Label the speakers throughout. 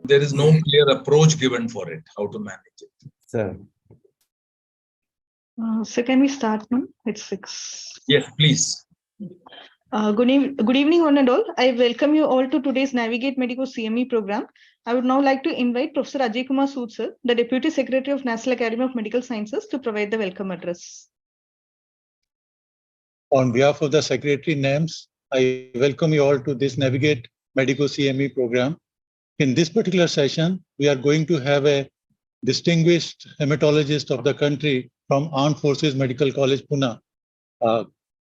Speaker 1: there is no clear approach given for it, how to manage it.
Speaker 2: Sir.
Speaker 3: So can we start now? It's 6.
Speaker 1: Yes, please.
Speaker 3: Good evening, one and all. I welcome you all to today's Navigate Medico CME program. I would now like to invite Professor Ajay Kumar Sood, sir, the Deputy Secretary of National Academy of Medical Sciences, to provide the welcome address.
Speaker 4: On behalf of the Secretary NAMS, I welcome you all to this Navigate Medico CME program. In this particular session, we are going to have a distinguished hematologist of the country from Armed Forces Medical College, Pune,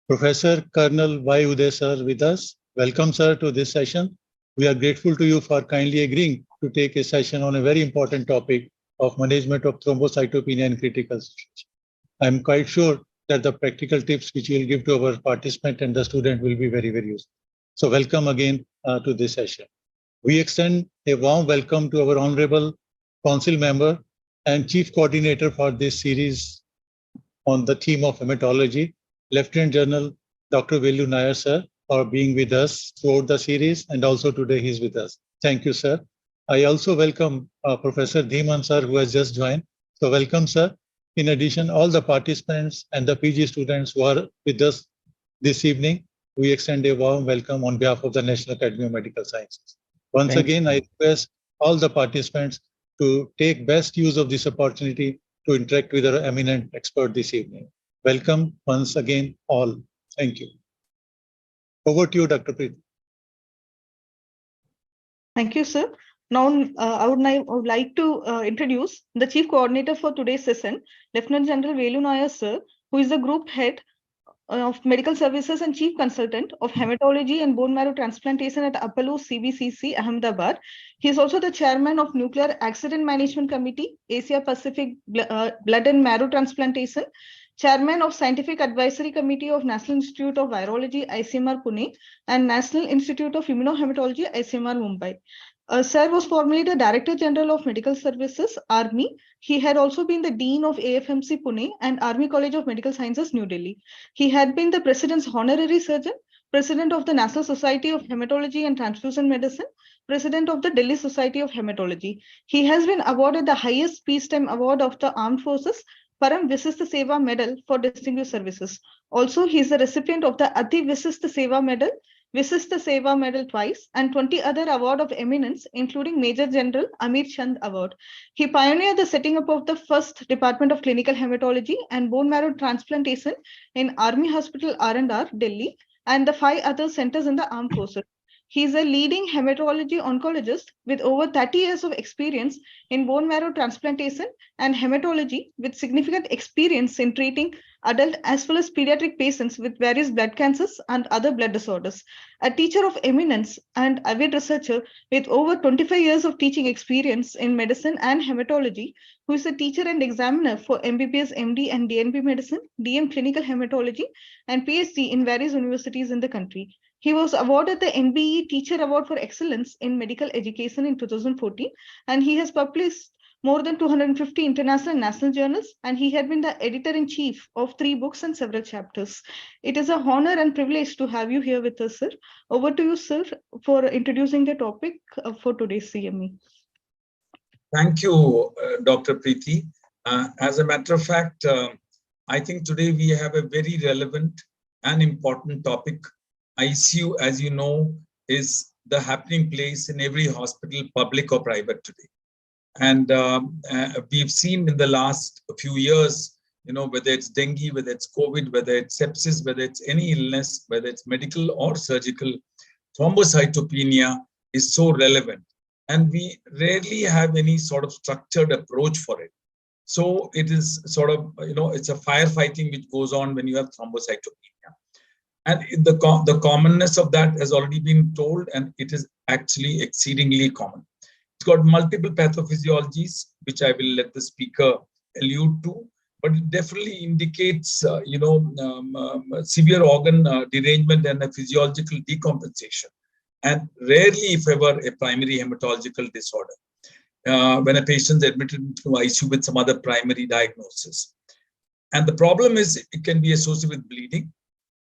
Speaker 4: Professor Colonel Y. Uday sir with us. Welcome, sir, to this session. We are grateful to you for kindly agreeing to take a session on a very important topic of management of thrombocytopenia in critical situation. I'm quite sure that the practical tips which you will give to our participant and the student will be very, very useful. So welcome again to this session. We extend a warm welcome to our Honorable Council Member and Chief Coordinator for this series on the theme of hematology, Lieutenant General Dr. Velu Nair, sir, for being with us throughout the series, and also today he's with us. Thank you, sir. I also welcome Professor Dhiman, sir, who has just joined. So welcome, sir. In addition, all the participants and the PG students who are with us this evening, we extend a warm welcome on behalf of the National Academy of Medical Sciences. Once again, I request all the participants to take best use of this opportunity to interact with our eminent expert this evening. Welcome once again, all. Thank you. Over to you, Dr. Preet.
Speaker 3: Thank you, sir. Now, I would like to introduce the Chief Coordinator for today's session, Lieutenant General Velu Nair, sir, who is the Group Head of Medical Services and Chief Consultant of Hematology and Bone Marrow Transplantation at Apollo CBCC, Ahmedabad. He is also the Chairman of Nuclear Accident Management Committee, Asia Pacific Blood and Marrow Transplantation, Chairman of Scientific Advisory Committee of National Institute of Virology, ICMR Pune, and National Institute of Immunohematology, ICMR Mumbai. Sir was formerly the Director General of Medical Services, Army. He had also been the Dean of AFMC Pune and Army College of Medical Sciences, New Delhi. He had been the President's Honorary Surgeon, President of the National Society of Hematology and Transfusion Medicine, President of the Delhi Society of Hematology. He has been awarded the highest peacetime award of the Armed Forces, Param Visistha Seva Medal for Distinguished Services. Also, he is the recipient of the Ati Visistha Seva Medal, Visistha Seva Medal twice, and 20 other awards of eminence, including Major General Amir Chand Award. He pioneered the setting up of the first Department of Clinical Hematology and Bone Marrow Transplantation in Army Hospital R&R, Delhi, and the 5 other centers in the Armed Forces. He is a leading hematology oncologist with over 30 years of experience in bone marrow transplantation and hematology, with significant experience in treating adult as well as pediatric patients with various blood cancers and other blood disorders. A teacher of eminence and avid researcher with over 25 years of teaching experience in medicine and hematology, who is a teacher and examiner for MBBS, MD and DNB medicine, DM clinical hematology, and PhD in various universities in the country. He was awarded the NBE Teacher Award for Excellence in Medical Education in 2014, and he has published more than 250 international and national journals, and he had been the editor-in-chief of 3 books and several chapters. It is an honor and privilege to have you here with us, sir. Over to you, sir, for introducing the topic for today's CME.
Speaker 1: Thank you, Dr. Preeti. As a matter of fact, I think today we have a very relevant and important topic. ICU, as you know, is the happening place in every hospital, public or private today. And we've seen in the last few years, whether it's dengue, whether it's COVID, whether it's sepsis, whether it's any illness, whether it's medical or surgical, thrombocytopenia is so relevant. And we rarely have any sort of structured approach for it. So it is sort of, it's a firefighting which goes on when you have thrombocytopenia. And the commonness of that has already been told, and it is actually exceedingly common. It's got multiple pathophysiologies, which I will let the speaker allude to, but it definitely indicates, severe organ derangement and a physiological decompensation, and rarely, if ever, a primary hematological disorder. When a patient is admitted into ICU with some other primary diagnosis. And the problem is it can be associated with bleeding.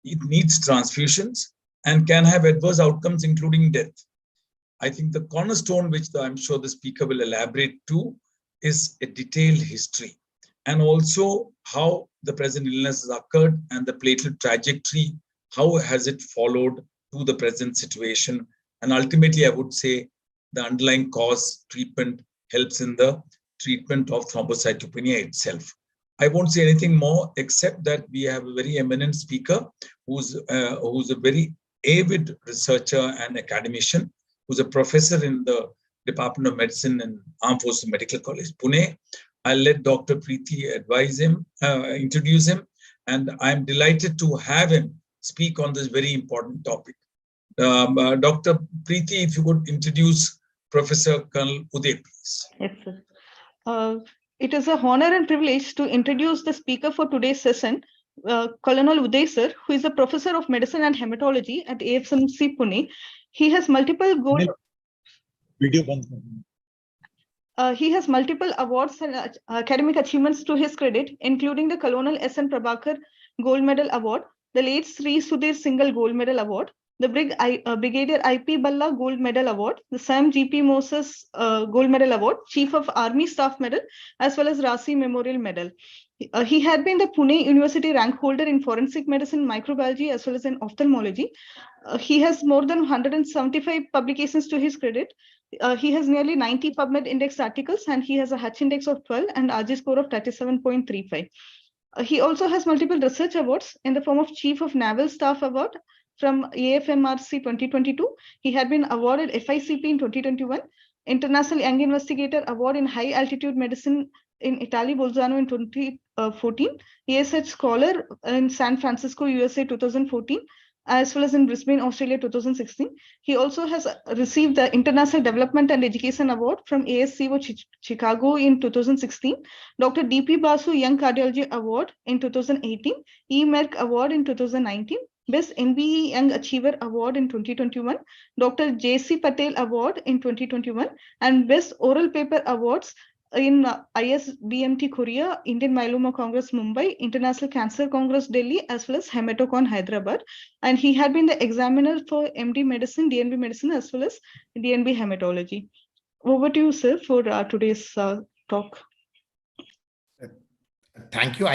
Speaker 1: It needs transfusions and can have adverse outcomes, including death. I think the cornerstone, which I'm sure the speaker will elaborate to, is a detailed history, and also how the present illness has occurred and the platelet trajectory, how has it followed to the present situation. And ultimately, I would say the underlying cause treatment helps in the treatment of thrombocytopenia itself. I won't say anything more except that we have a very eminent speaker who's a very avid researcher and academician, who's a professor in the Department of Medicine and Armed Forces Medical College, Pune. I'll let Dr. Preeti introduce him, and I'm delighted to have him speak on this very important topic. Dr. Preeti, if you could introduce Professor Colonel Uday, please.
Speaker 3: Yes, sir. It is an honor and privilege to introduce the speaker for today's session, Colonel Uday sir, who is a professor of medicine and hematology at AFMC Pune. He has multiple awards and academic achievements to his credit, including the Colonel S.N. Prabhakar Gold Medal Award, the late Sri Sudhir Singhal Gold Medal Award, the Brigadier I.P. Balla Gold Medal Award, the Sam G.P. Moses Gold Medal Award, Chief of Army Staff Medal, as well as Rasi Memorial Medal. He had been the Pune University rank holder in forensic medicine, microbiology, as well as in ophthalmology. He has more than 175 publications to his credit. He has nearly 90 PubMed index articles, and he has a Hutch index of 12 and RG score of 37.35. He also has multiple research awards in the form of Chief of Naval Staff Award from AFMRC 2022. He had been awarded FICP in 2021, International Young Investigator Award in High Altitude Medicine in Italy, Bolzano in 2014, ESH Scholar in San Francisco, USA 2014, as well as in Brisbane, Australia 2016. He also has received the International Development and Education Award from ASCO Chicago in 2016, Dr. D.P. Basu Young Cardiology Award in 2018, E. Merck Award in 2019, Best NBE Young Achiever Award in 2021, Dr. J.C. Patel Award in 2021, and Best Oral Paper Awards in ISBMT Korea, Indian Myeloma Congress Mumbai, International Cancer Congress Delhi, as well as Hematocon Hyderabad. And he had been the examiner for MD Medicine, DNB Medicine, as well as DNB Hematology. Over to you, sir, for today's talk.
Speaker 2: Thank you.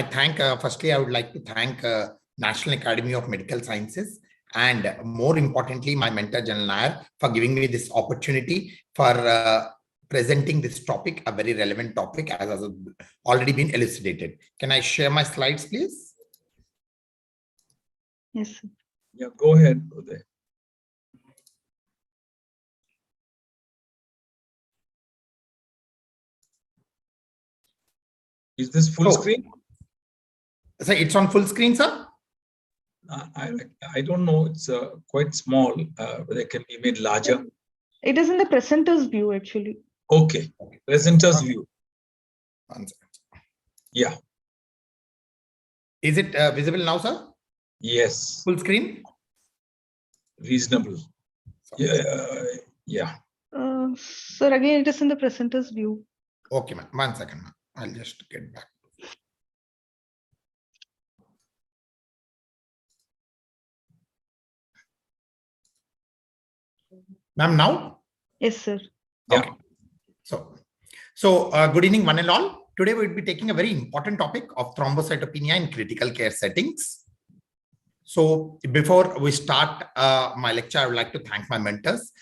Speaker 2: Firstly, I would like to thank National Academy of Medical Sciences, and more importantly, my mentor, General Nair, for giving me this opportunity for presenting this topic, a very relevant topic, as has already been elucidated. Can I share my slides, please?
Speaker 3: Yes, sir.
Speaker 1: Yeah, go ahead, Uday. Is this full screen?
Speaker 2: So it's on full screen, sir?
Speaker 1: I don't know. It's quite small. But it can be made larger.
Speaker 3: It is in the presenter's view, actually.
Speaker 1: Okay. Presenter's view.
Speaker 2: One second.
Speaker 1: Yeah.
Speaker 2: Is it visible now, sir?
Speaker 1: Yes.
Speaker 2: Full screen?
Speaker 1: Reasonable. Yeah.
Speaker 3: Sir, again, it is in the presenter's view.
Speaker 2: Okay, ma'am. 1 second, ma'am. I'll just get back. Ma'am, now?
Speaker 3: Yes, sir.
Speaker 2: Okay. So good evening, one and all. Today we'll be taking a very important topic of thrombocytopenia in critical care settings. So before we start my lecture, I would like to thank my mentors.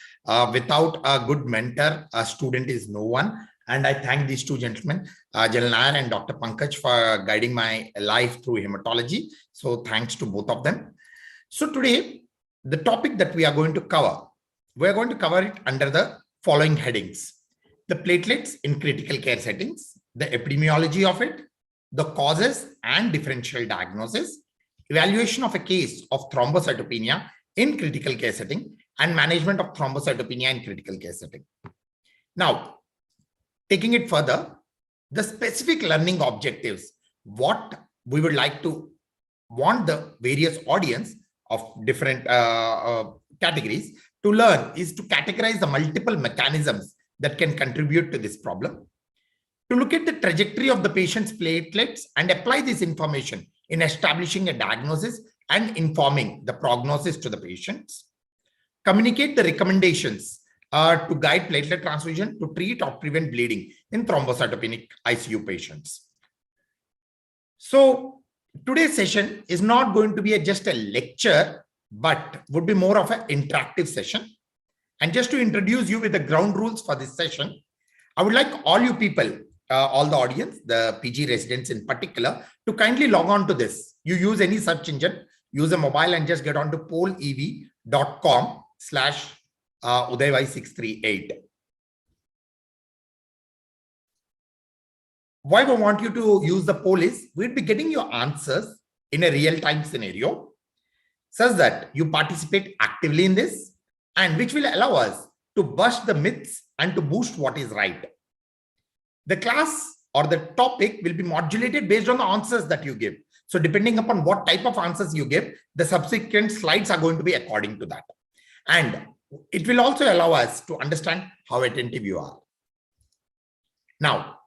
Speaker 2: Without a good mentor, a student is no one. And I thank these two gentlemen, General Nair and Dr. Pankaj, for guiding my life through hematology. So thanks to both of them. So today, the topic that we are going to cover, we're going to cover it under the following headings: the platelets in critical care settings, the epidemiology of it, the causes and differential diagnosis, evaluation of a case of thrombocytopenia in critical care setting, and management of thrombocytopenia in critical care setting. Now, taking it further, the specific learning objectives, what we would like to want the various audience of different categories to learn is to categorize the multiple mechanisms that can contribute to this problem, to look at the trajectory of the patient's platelets and apply this information in establishing a diagnosis and informing the prognosis to the patients, communicate the recommendations to guide platelet transfusion to treat or prevent bleeding in thrombocytopenic ICU patients. So today's session is not going to be just a lecture, but would be more of an interactive session. And just to introduce you with the ground rules for this session, I would like all you people, all the audience, the PG residents in particular, to kindly log on to this. You use any search engine, use a mobile and just get on to polev.com/udaywai638. Why I want you to use the poll is we'll be getting your answers in a real-time scenario such that you participate actively in this, and which will allow us to bust the myths and to boost what is right. The class or the topic will be modulated based on the answers that you give. So depending upon what type of answers you give, the subsequent slides are going to be according to that. And it will also allow us to understand how attentive you are. Now,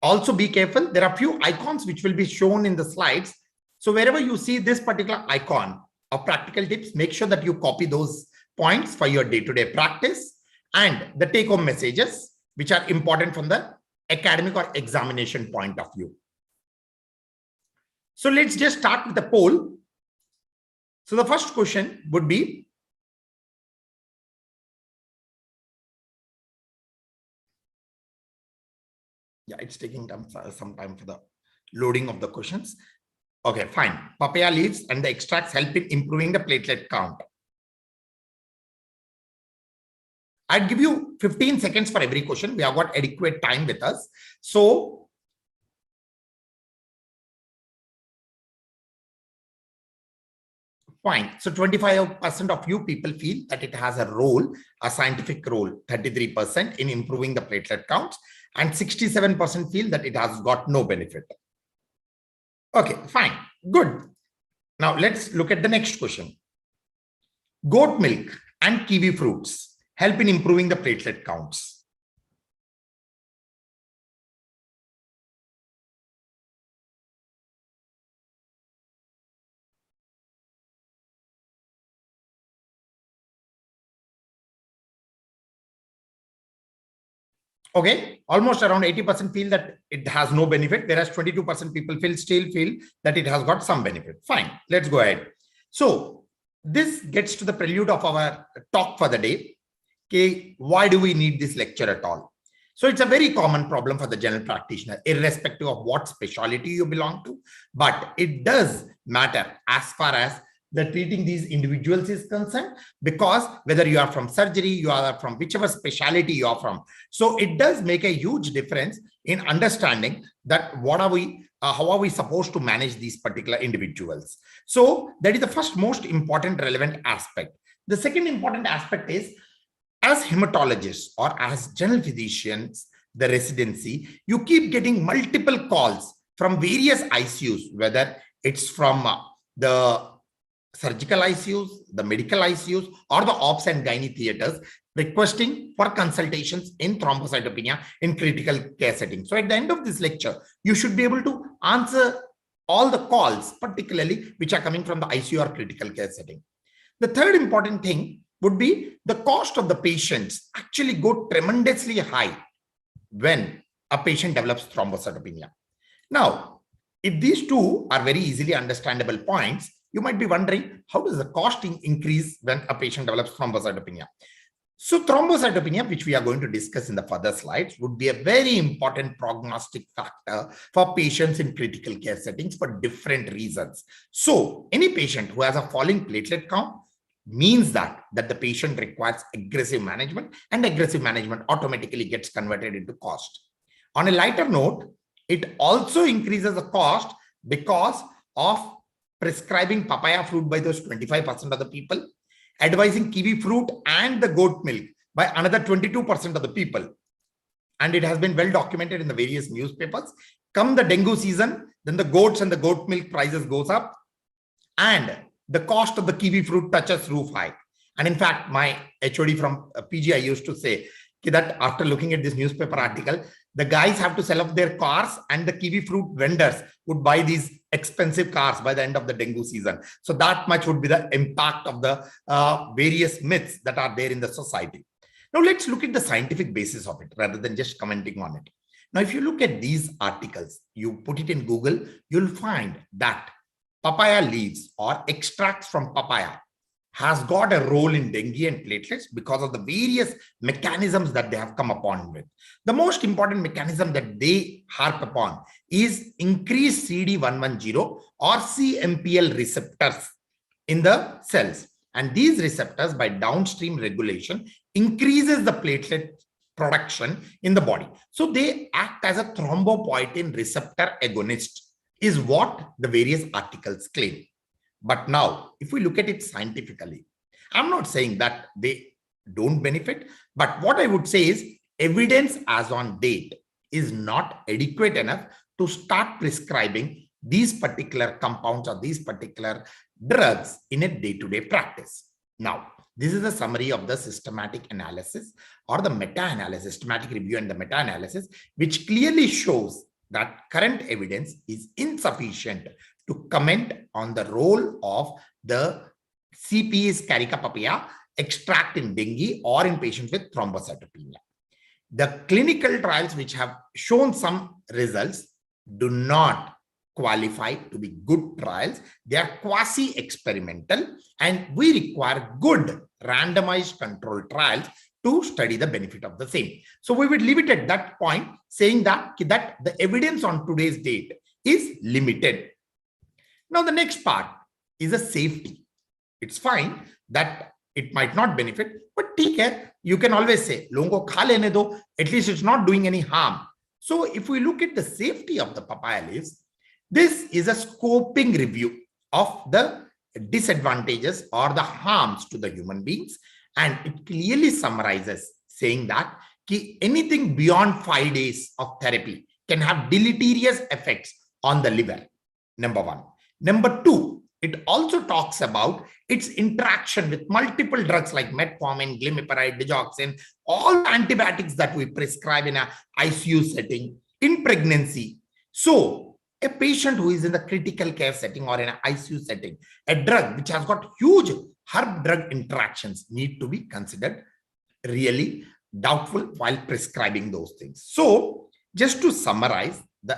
Speaker 2: also be careful. There are a few icons which will be shown in the slides. So wherever you see this particular icon of practical tips, make sure that you copy those points for your day-to-day practice and the take-home messages, which are important from the academic or examination point of view. So let's just start with the poll. So the first question would be, yeah, it's taking some time for the loading of the questions. Okay, fine. Papaya leaves and the extracts help in improving the platelet count. I'd give you 15 seconds for every question. We have got adequate time with us. So fine. So 25% of you people feel that it has a role, a scientific role, 33% in improving the platelet counts, and 67% feel that it has got no benefit. Okay, fine. Good. Now let's look at the next question. Goat milk and kiwi fruits help in improving the platelet counts. Okay, almost around 80% feel that it has no benefit, whereas 22% people still feel that it has got some benefit. Fine, let's go ahead. So this gets to the prelude of our talk for the day. Okay, why do we need this lecture at all? So it's a very common problem for the general practitioner, irrespective of what specialty you belong to, but it does matter as far as the treating these individuals is concerned, because whether you are from surgery, you are from whichever specialty you are from. So it does make a huge difference in understanding that what are we, how are we supposed to manage these particular individuals. So that is the first most important relevant aspect. The second important aspect is, as hematologists or as general physicians, the residency, you keep getting multiple calls from various ICUs, whether it's from the surgical ICUs, the medical ICUs, or the ops and gynae theaters, requesting for consultations in thrombocytopenia in critical care settings. So at the end of this lecture, you should be able to answer all the calls, particularly which are coming from the ICU or critical care setting. The third important thing would be the cost of the patients actually go tremendously high when a patient develops thrombocytopenia. Now, if these two are very easily understandable points, you might be wondering, how does the costing increase when a patient develops thrombocytopenia? So thrombocytopenia, which we are going to discuss in the further slides, would be a very important prognostic factor for patients in critical care settings for different reasons. So any patient who has a falling platelet count means that the patient requires aggressive management, and aggressive management automatically gets converted into cost. On a lighter note, it also increases the cost because of prescribing papaya fruit by those 25% of the people, advising kiwi fruit and the goat milk by another 22% of the people. And it has been well documented in the various newspapers. Come the dengue season, then the goats and the goat milk prices goes up, and the cost of the kiwi fruit touches roof high. And in fact, my HOD from PG, I used to say that after looking at this newspaper article, the guys have to sell off their cars and the kiwi fruit vendors would buy these expensive cars by the end of the dengue season. So that much would be the impact of the various myths that are there in the society. Now let's look at the scientific basis of it rather than just commenting on it. Now, if you look at these articles, you put it in Google, you'll find that papaya leaves or extracts from papaya has got a role in dengue and platelets because of the various mechanisms that they have come upon with. The most important mechanism that they harp upon is increased CD110 or CMPL receptors in the cells. And these receptors, by downstream regulation, increases the platelet production in the body. So they act as a thrombopoietin receptor agonist, is what the various articles claim. But now, if we look at it scientifically, I'm not saying that they don't benefit, but what I would say is evidence as on date is not adequate enough to start prescribing these particular compounds or these particular drugs in a day-to-day practice. Now, this is a summary of the systematic analysis or the meta-analysis, systematic review and the meta-analysis, which clearly shows that current evidence is insufficient to comment on the role of the CP's Carica papaya extract in dengue or in patients with thrombocytopenia. The clinical trials which have shown some results do not qualify to be good trials. They are quasi-experimental, and we require good randomized control trials to study the benefit of the same. So we would leave it at that point, saying that the evidence on today's date is limited. Now, the next part is a safety. It's fine that it might not benefit, but take care. You can always say, "Longo kha lene do," at least it's not doing any harm. So if we look at the safety of the papaya leaves, this is a scoping review of the disadvantages or the harms to the human beings. And it clearly summarizes saying that anything beyond 5 days of therapy can have deleterious effects on the liver, number one. Number two, it also talks about its interaction with multiple drugs like metformin, glimepiride, digoxin, all antibiotics that we prescribe in an ICU setting in pregnancy. So a patient who is in the critical care setting or in an ICU setting, a drug which has got huge herb-drug interactions need to be considered really doubtful while prescribing those things. So just to summarize the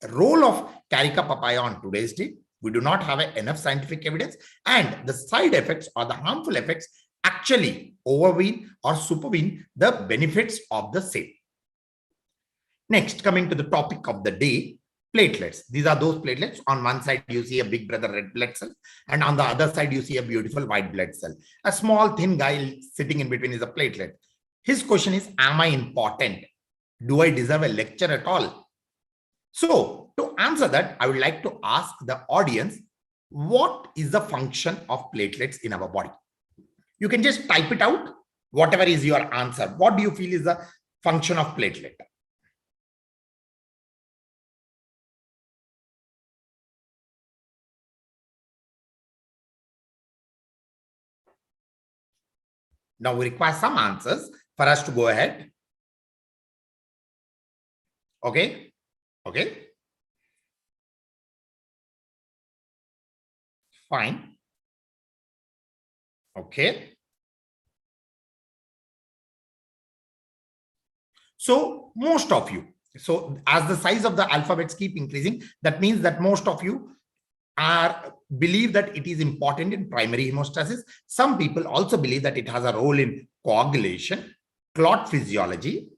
Speaker 2: role of Carica papaya on today's date, we do not have enough scientific evidence, and the side effects or the harmful effects actually overween or supervene the benefits of the same. Next, coming to the topic of the day, platelets. These are those platelets. On one side, you see a big brother red blood cell, and on the other side, you see a beautiful white blood cell. A small, thin guy sitting in between is a platelet. His question is, am I important? Do I deserve a lecture at all? So, to answer that, I would like to ask the audience, what is the function of platelets in our body? You can just type it out, whatever is your answer. What do you feel is the function of platelet? Now we require some answers for us to go ahead. Okay. Okay. Fine. Okay. So most of you, so as the size of the alphabets keep increasing, that means that most of you believe that it is important in primary hemostasis. Some people also believe that it has a role in coagulation, clot physiology,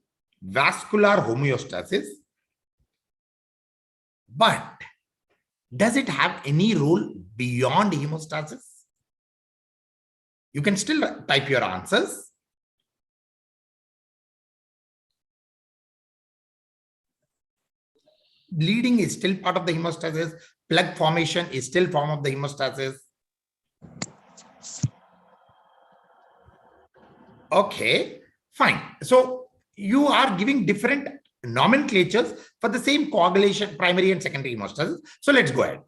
Speaker 2: vascular homeostasis. But does it have any role beyond hemostasis? You can still type your answers. Bleeding is still part of the hemostasis. Plug formation is still form of the hemostasis. Okay, fine. So you are giving different nomenclatures for the same coagulation, primary and secondary hemostasis. So let's go ahead.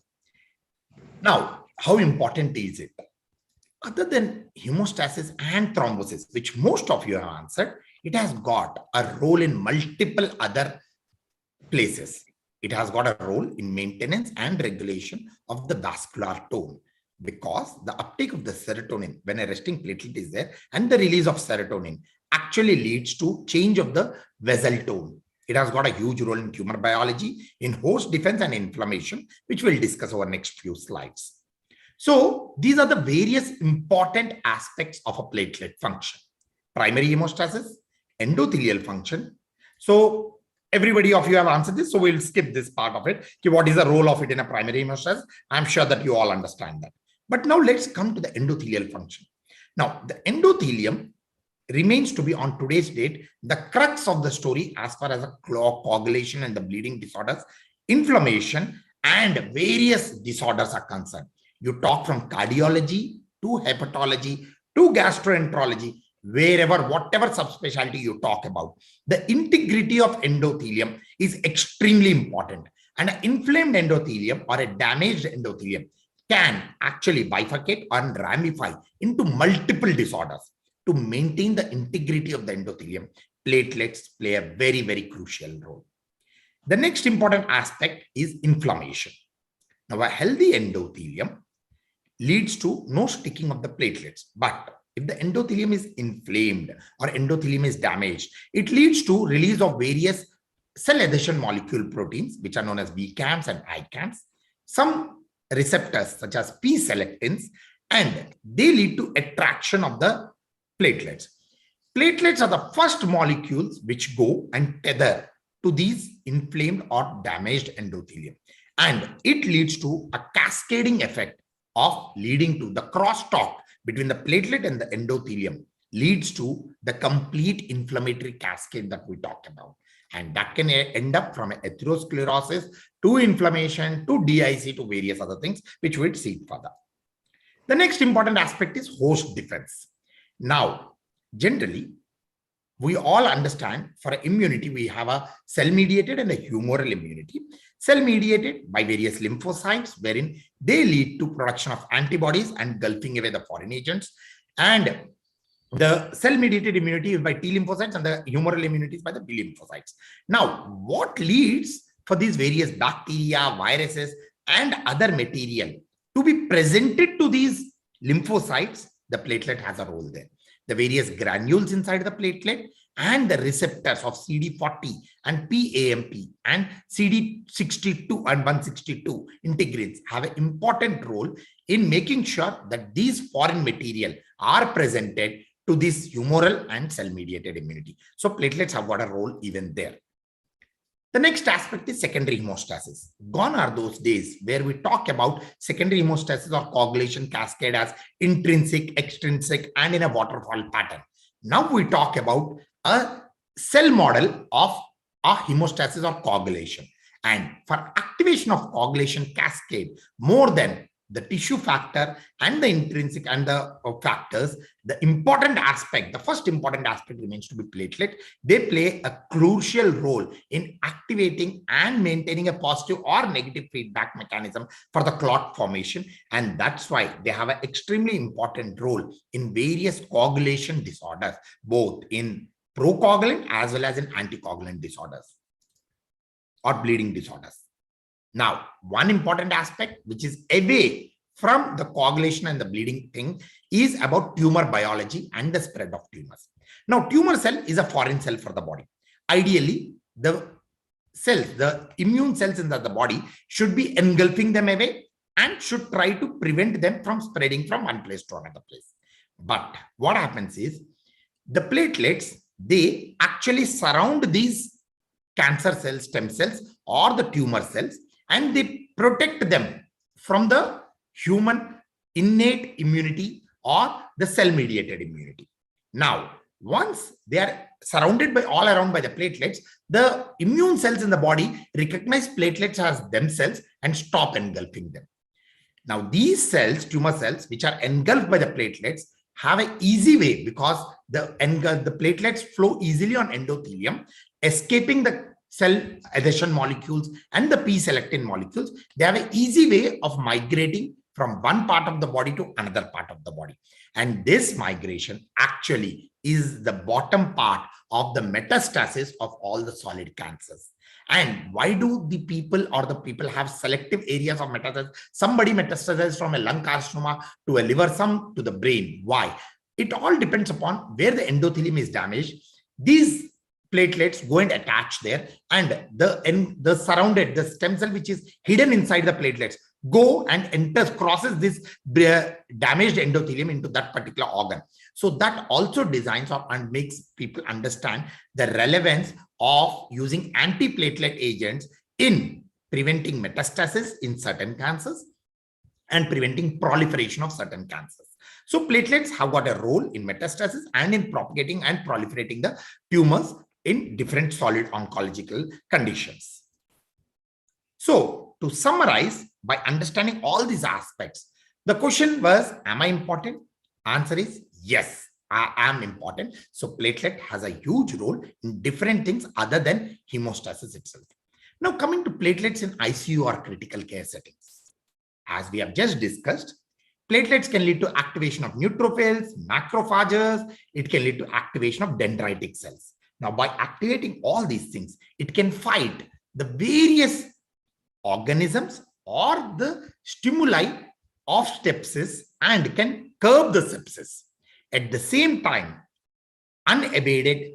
Speaker 2: Now, how important is it? Other than hemostasis and thrombosis, which most of you have answered, it has got a role in multiple other places. It has got a role in maintenance and regulation of the vascular tone, because the uptake of the serotonin when a resting platelet is there and the release of serotonin actually leads to change of the vessel tone. It has got a huge role in tumor biology, in host defense and inflammation, which we'll discuss over next few slides. So these are the various important aspects of a platelet function. Primary hemostasis, endothelial function. So everybody of you have answered this, so we'll skip this part of it. Okay, what is the role of it in a primary hemostasis? I'm sure that you all understand that. But now let's come to the endothelial function. Now, the endothelium remains to be on today's date the crux of the story as far as the coagulation and the bleeding disorders, inflammation, and various disorders are concerned. You talk from cardiology to hepatology to gastroenterology, wherever, whatever subspecialty you talk about, the integrity of endothelium is extremely important. And an inflamed endothelium or a damaged endothelium can actually bifurcate and ramify into multiple disorders. To maintain the integrity of the endothelium, platelets play a very, very crucial role. The next important aspect is inflammation. Now, a healthy endothelium leads to no sticking of the platelets. But if the endothelium is inflamed or endothelium is damaged, it leads to release of various cell adhesion molecule proteins, which are known as BCAMs and ICAMs, some receptors such as P-selectins, and they lead to attraction of the platelets. Platelets are the first molecules which go and tether to these inflamed or damaged endothelium. And it leads to a cascading effect of leading to the crosstalk between the platelet and the endothelium, leads to the complete inflammatory cascade that we talked about. And that can end up from atherosclerosis to inflammation to DIC to various other things, which we'll see further. The next important aspect is host defense. Now, generally, we all understand for immunity, we have a cell-mediated and a humoral immunity. Cell-mediated by various lymphocytes, wherein they lead to production of antibodies and gulping away the foreign agents. And the cell-mediated immunity is by T lymphocytes and the humoral immunity is by the B lymphocytes. Now, what leads for these various bacteria, viruses, and other material to be presented to these lymphocytes? The platelet has a role there. The various granules inside the platelet and the receptors of CD40 and PAMP and CD62 and 162 integrins have an important role in making sure that these foreign material are presented to this humoral and cell-mediated immunity. So platelets have got a role even there. The next aspect is secondary hemostasis. Gone are those days where we talk about secondary hemostasis or coagulation cascade as intrinsic, extrinsic, and in a waterfall pattern. Now we talk about a cell model of a hemostasis or coagulation. And for activation of coagulation cascade, more than the tissue factor and the intrinsic and the factors, the important aspect, the first important aspect remains to be platelet. They play a crucial role in activating and maintaining a positive or negative feedback mechanism for the clot formation. And that's why they have an extremely important role in various coagulation disorders, both in procoagulant as well as in anticoagulant disorders or bleeding disorders. Now, one important aspect which is away from the coagulation and the bleeding thing is about tumor biology and the spread of tumors. Now, tumor cell is a foreign cell for the body. Ideally, the cells, the immune cells in the body should be engulfing them away and should try to prevent them from spreading from one place to another place. But what happens is the platelets, they actually surround these cancer cells, stem cells, or the tumor cells, and they protect them from the human innate immunity or the cell-mediated immunity. Now, once they are surrounded by all around by the platelets, the immune cells in the body recognize platelets as themselves and stop engulfing them. Now, these cells, tumor cells, which are engulfed by the platelets, have an easy way because the platelets flow easily on endothelium, escaping the cell adhesion molecules and the P-selectin molecules. They have an easy way of migrating from one part of the body to another part of the body. And this migration actually is the bottom part of the metastasis of all the solid cancers. And why do the people have selective areas of metastasis? Somebody metastasizes from a lung carcinoma to a liver, some to the brain. Why? it all depends upon where the endothelium is damaged. These platelets go and attach there, and the surrounded, the stem cell which is hidden inside the platelets go and enters, crosses this damaged endothelium into that particular organ. So that also designs and makes people understand the relevance of using antiplatelet agents in preventing metastasis in certain cancers and preventing proliferation of certain cancers. So platelets have got a role in metastasis and in propagating and proliferating the tumors in different solid oncological conditions. So to summarize, by understanding all these aspects, the question was, am I important? Answer is yes, I am important. So platelet has a huge role in different things other than hemostasis itself. Now coming to platelets in ICU or critical care settings. As we have just discussed, platelets can lead to activation of neutrophils, macrophages. It can lead to activation of dendritic cells. Now, by activating all these things, it can fight the various organisms or the stimuli of sepsis and can curb the sepsis. At the same time, unabated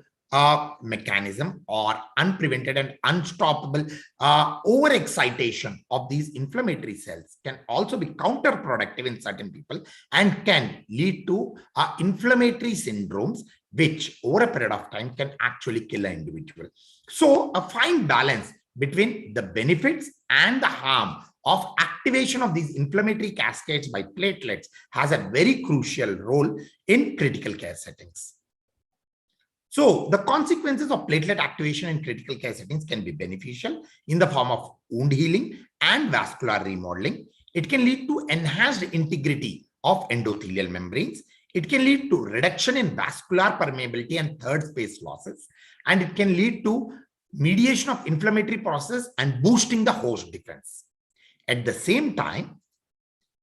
Speaker 2: mechanism or unprevented and unstoppable overexcitation of these inflammatory cells can also be counterproductive in certain people and can lead to inflammatory syndromes, which over a period of time can actually kill an individual. So a fine balance between the benefits and the harm of activation of these inflammatory cascades by platelets has a very crucial role in critical care settings. So the consequences of platelet activation in critical care settings can be beneficial in the form of wound healing and vascular remodeling. It can lead to enhanced integrity of endothelial membranes. It can lead to reduction in vascular permeability and third space losses. And it can lead to mediation of inflammatory process and boosting the host defense. At the same time,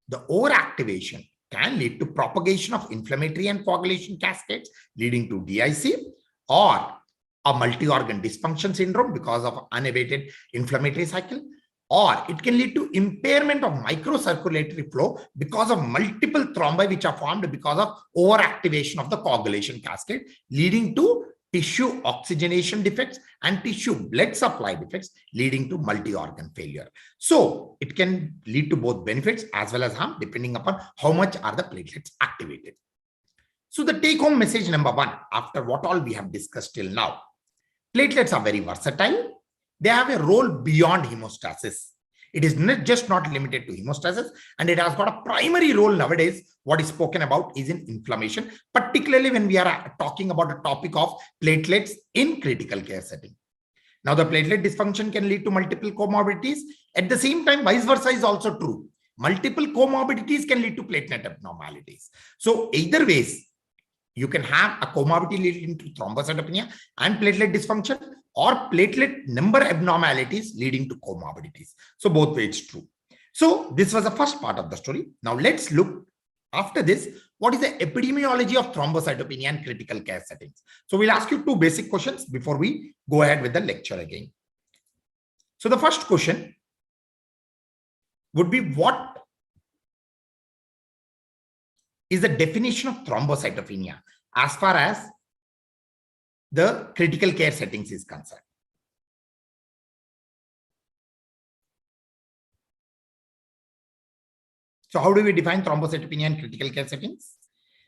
Speaker 2: the overactivation can lead to propagation of inflammatory and coagulation cascades, leading to DIC or a multi-organ dysfunction syndrome because of unabated inflammatory cycle, or it can lead to impairment of microcirculatory flow because of multiple thrombi which are formed because of overactivation of the coagulation cascade, leading to tissue oxygenation defects and tissue blood supply defects, leading to multi-organ failure. So it can lead to both benefits as well as harm depending upon how much are the platelets activated. So the take-home message number one, after what all we have discussed till now, platelets are very versatile. They have a role beyond hemostasis. It is not limited to hemostasis, and it has got a primary role nowadays. What is spoken about is in inflammation, particularly when we are talking about a topic of platelets in critical care setting. Now, the platelet dysfunction can lead to multiple comorbidities. At the same time, vice versa is also true. Multiple comorbidities can lead to platelet abnormalities. So either ways, you can have a comorbidity leading to thrombocytopenia and platelet dysfunction, or platelet number abnormalities leading to comorbidities. So both ways true. So this was the first part of the story. Now let's look after this, what is the epidemiology of thrombocytopenia and critical care settings? So we'll ask you two basic questions before we go ahead with the lecture again. So the first question would be, what is the definition of thrombocytopenia as far as the critical care settings is concerned? So how do we define thrombocytopenia in critical care settings?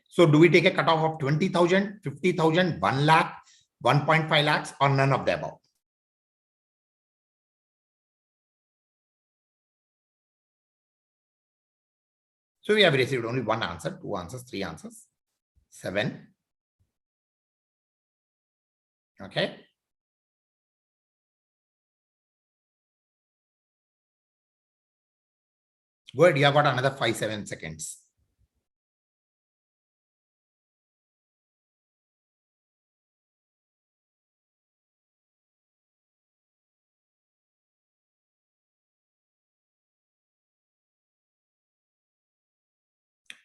Speaker 2: So do we take a cutoff of 20,000, 50,000, 1 lakh, 1.5 lakhs, or none of the above? So we have received only one answer, two answers, three answers, 7. Okay. Go ahead, you have got another 5-7 seconds.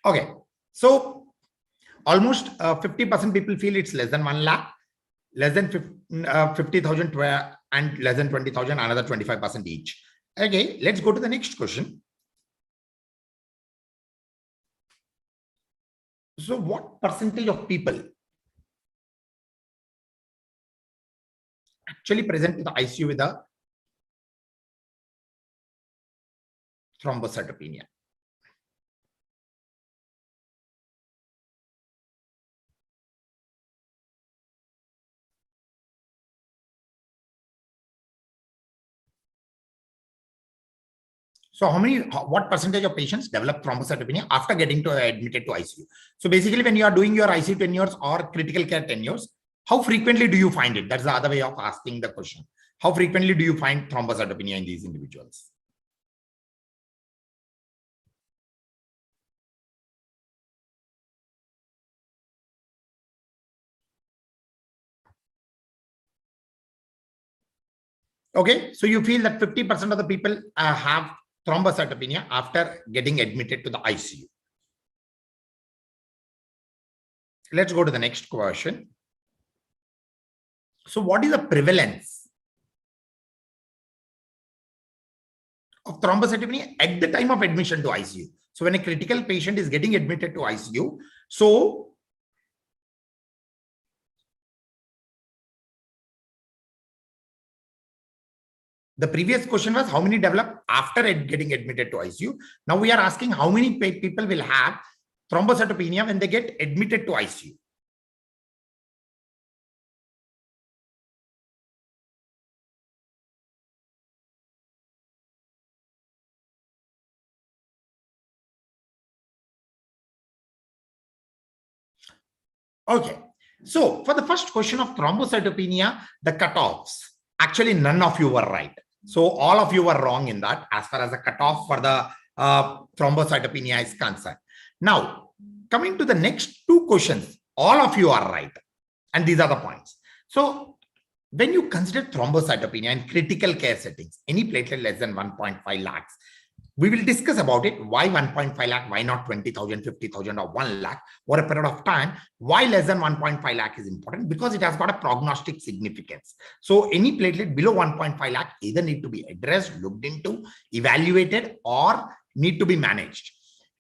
Speaker 2: Okay, so almost 50% people feel it's less than 1 lakh, less than 50,000 and less than 20,000, another 25% each. Okay, let's go to the next question. So what percentage of people actually present to the ICU with a thrombocytopenia? So what percentage of patients develop thrombocytopenia after getting admitted to ICU? So basically, when you are doing your ICU tenures or critical care tenures, how frequently do you find it? That's the other way of asking the question. How frequently do you find thrombocytopenia in these individuals? Okay, so you feel that 50% of the people have thrombocytopenia after getting admitted to the ICU. Let's go to the next question. So what is the prevalence of thrombocytopenia at the time of admission to ICU? So when a critical patient is getting admitted to ICU, so the previous question was how many develop after getting admitted to ICU. Now we are asking how many people will have thrombocytopenia when they get admitted to ICU. Okay, so for the first question of thrombocytopenia, the cutoffs, actually none of you were right. So all of you were wrong in that as far as the cutoff for the thrombocytopenia is concerned. Now, coming to the next two questions, all of you are right. And these are the points. So when you consider thrombocytopenia in critical care settings, any platelet less than 1.5 lakhs, we will discuss about it. Why 1.5 lakh? Why not 20,000, 50,000 or 1 lakh over a period of time? Why less than 1.5 lakh is important? Because it has got a prognostic significance. So any platelet below 1.5 lakh either need to be addressed, looked into, evaluated, or need to be managed.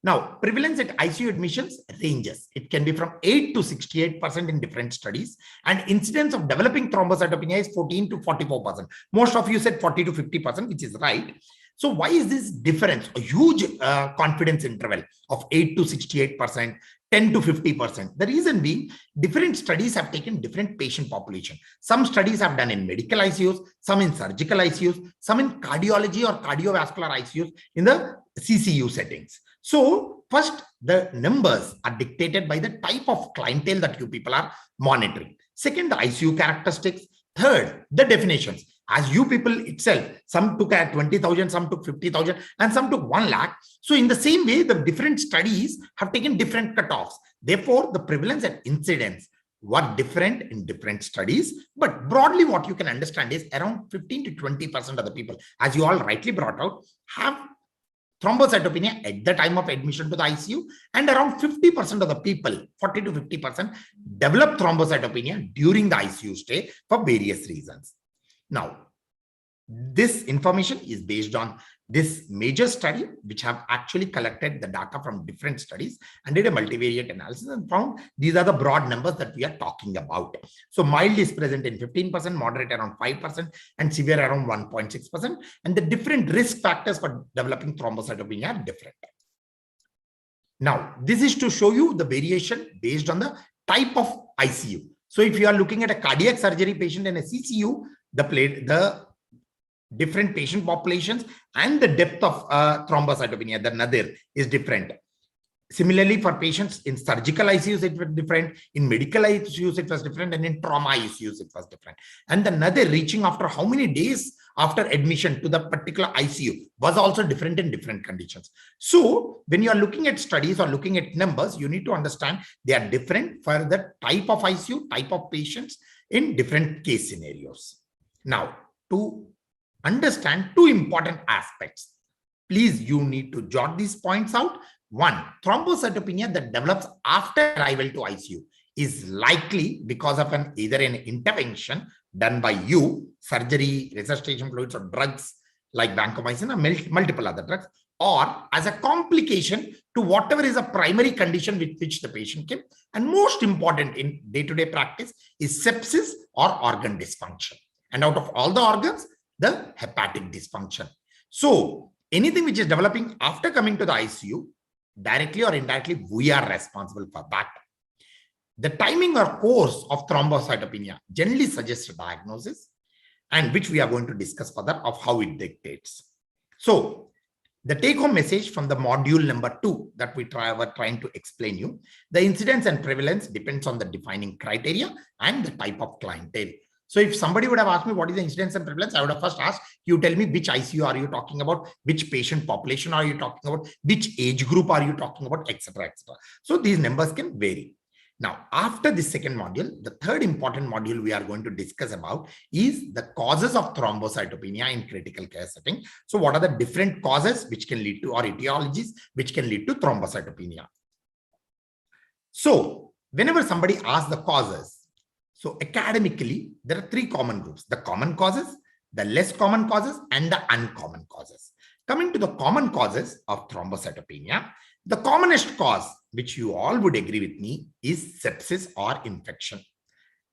Speaker 2: Now, prevalence at ICU admissions ranges. It can be from 8 to 68% in different studies. And incidence of developing thrombocytopenia is 14 to 44%. Most of you said 40 to 50%, which is right. So why is this difference? A huge confidence interval of 8 to 68%, 10 to 50%. The reason being, different studies have taken different patient population. Some studies have done in medical ICUs, some in surgical ICUs, some in cardiology or cardiovascular ICUs in the CCU settings. So first, the numbers are dictated by the type of clientele that you people are monitoring. Second, the ICU characteristics. Third, the definitions. As you people itself, some took at 20,000, some took 50,000, and some took 1 lakh. So in the same way, the different studies have taken different cutoffs. Therefore, the prevalence and incidence were different in different studies. But broadly, what you can understand is around 15 to 20% of the people, as you all rightly brought out, have thrombocytopenia at the time of admission to the ICU, and around 50% of the people, 40 to 50%, develop thrombocytopenia during the ICU stay for various reasons. Now, this information is based on this major study, which have actually collected the data from different studies and did a multivariate analysis and found these are the broad numbers that we are talking about. So mild is present in 15%, moderate around 5%, and severe around 1.6%. And the different risk factors for developing thrombocytopenia are different. Now, this is to show you the variation based on the type of ICU. So if you are looking at a cardiac surgery patient in a CCU, the different patient populations and the depth of thrombocytopenia, the nadir, is different. Similarly, for patients in surgical ICUs, it was different. In medical ICUs, it was different. And in trauma ICUs, it was different. And the nadir reaching after how many days after admission to the particular ICU was also different in different conditions. So when you are looking at studies or looking at numbers, you need to understand they are different for the type of ICU, type of patients in different case scenarios. Now, to understand two important aspects, please, you need to jot these points out. One, thrombocytopenia that develops after arrival to ICU is likely because of either an intervention done by you, surgery, resuscitation fluids, or drugs like vancomycin or multiple other drugs, or as a complication to whatever is a primary condition with which the patient came. And most important in day-to-day practice is sepsis or organ dysfunction. And out of all the organs, the hepatic dysfunction. So anything which is developing after coming to the ICU, directly or indirectly, we are responsible for that. The timing or course of thrombocytopenia generally suggests a diagnosis, and which we are going to discuss further of how it dictates. So the take-home message from the module number 2 that we were trying to explain you, the incidence and prevalence depends on the defining criteria and the type of clientele. So if somebody would have asked me what is the incidence and prevalence, I would have first asked, you tell me which ICU are you talking about, which patient population are you talking about, which age group are you talking about, etc., etc. So these numbers can vary. Now, after this second module, the third important module we are going to discuss about is the causes of thrombocytopenia in critical care setting. So what are the different causes which can lead to, or etiologies which can lead to thrombocytopenia? So whenever somebody asks the causes, so academically, there are 3 common groups: the common causes, the less common causes, and the uncommon causes. Coming to the common causes of thrombocytopenia, the commonest cause, which you all would agree with me, is sepsis or infection.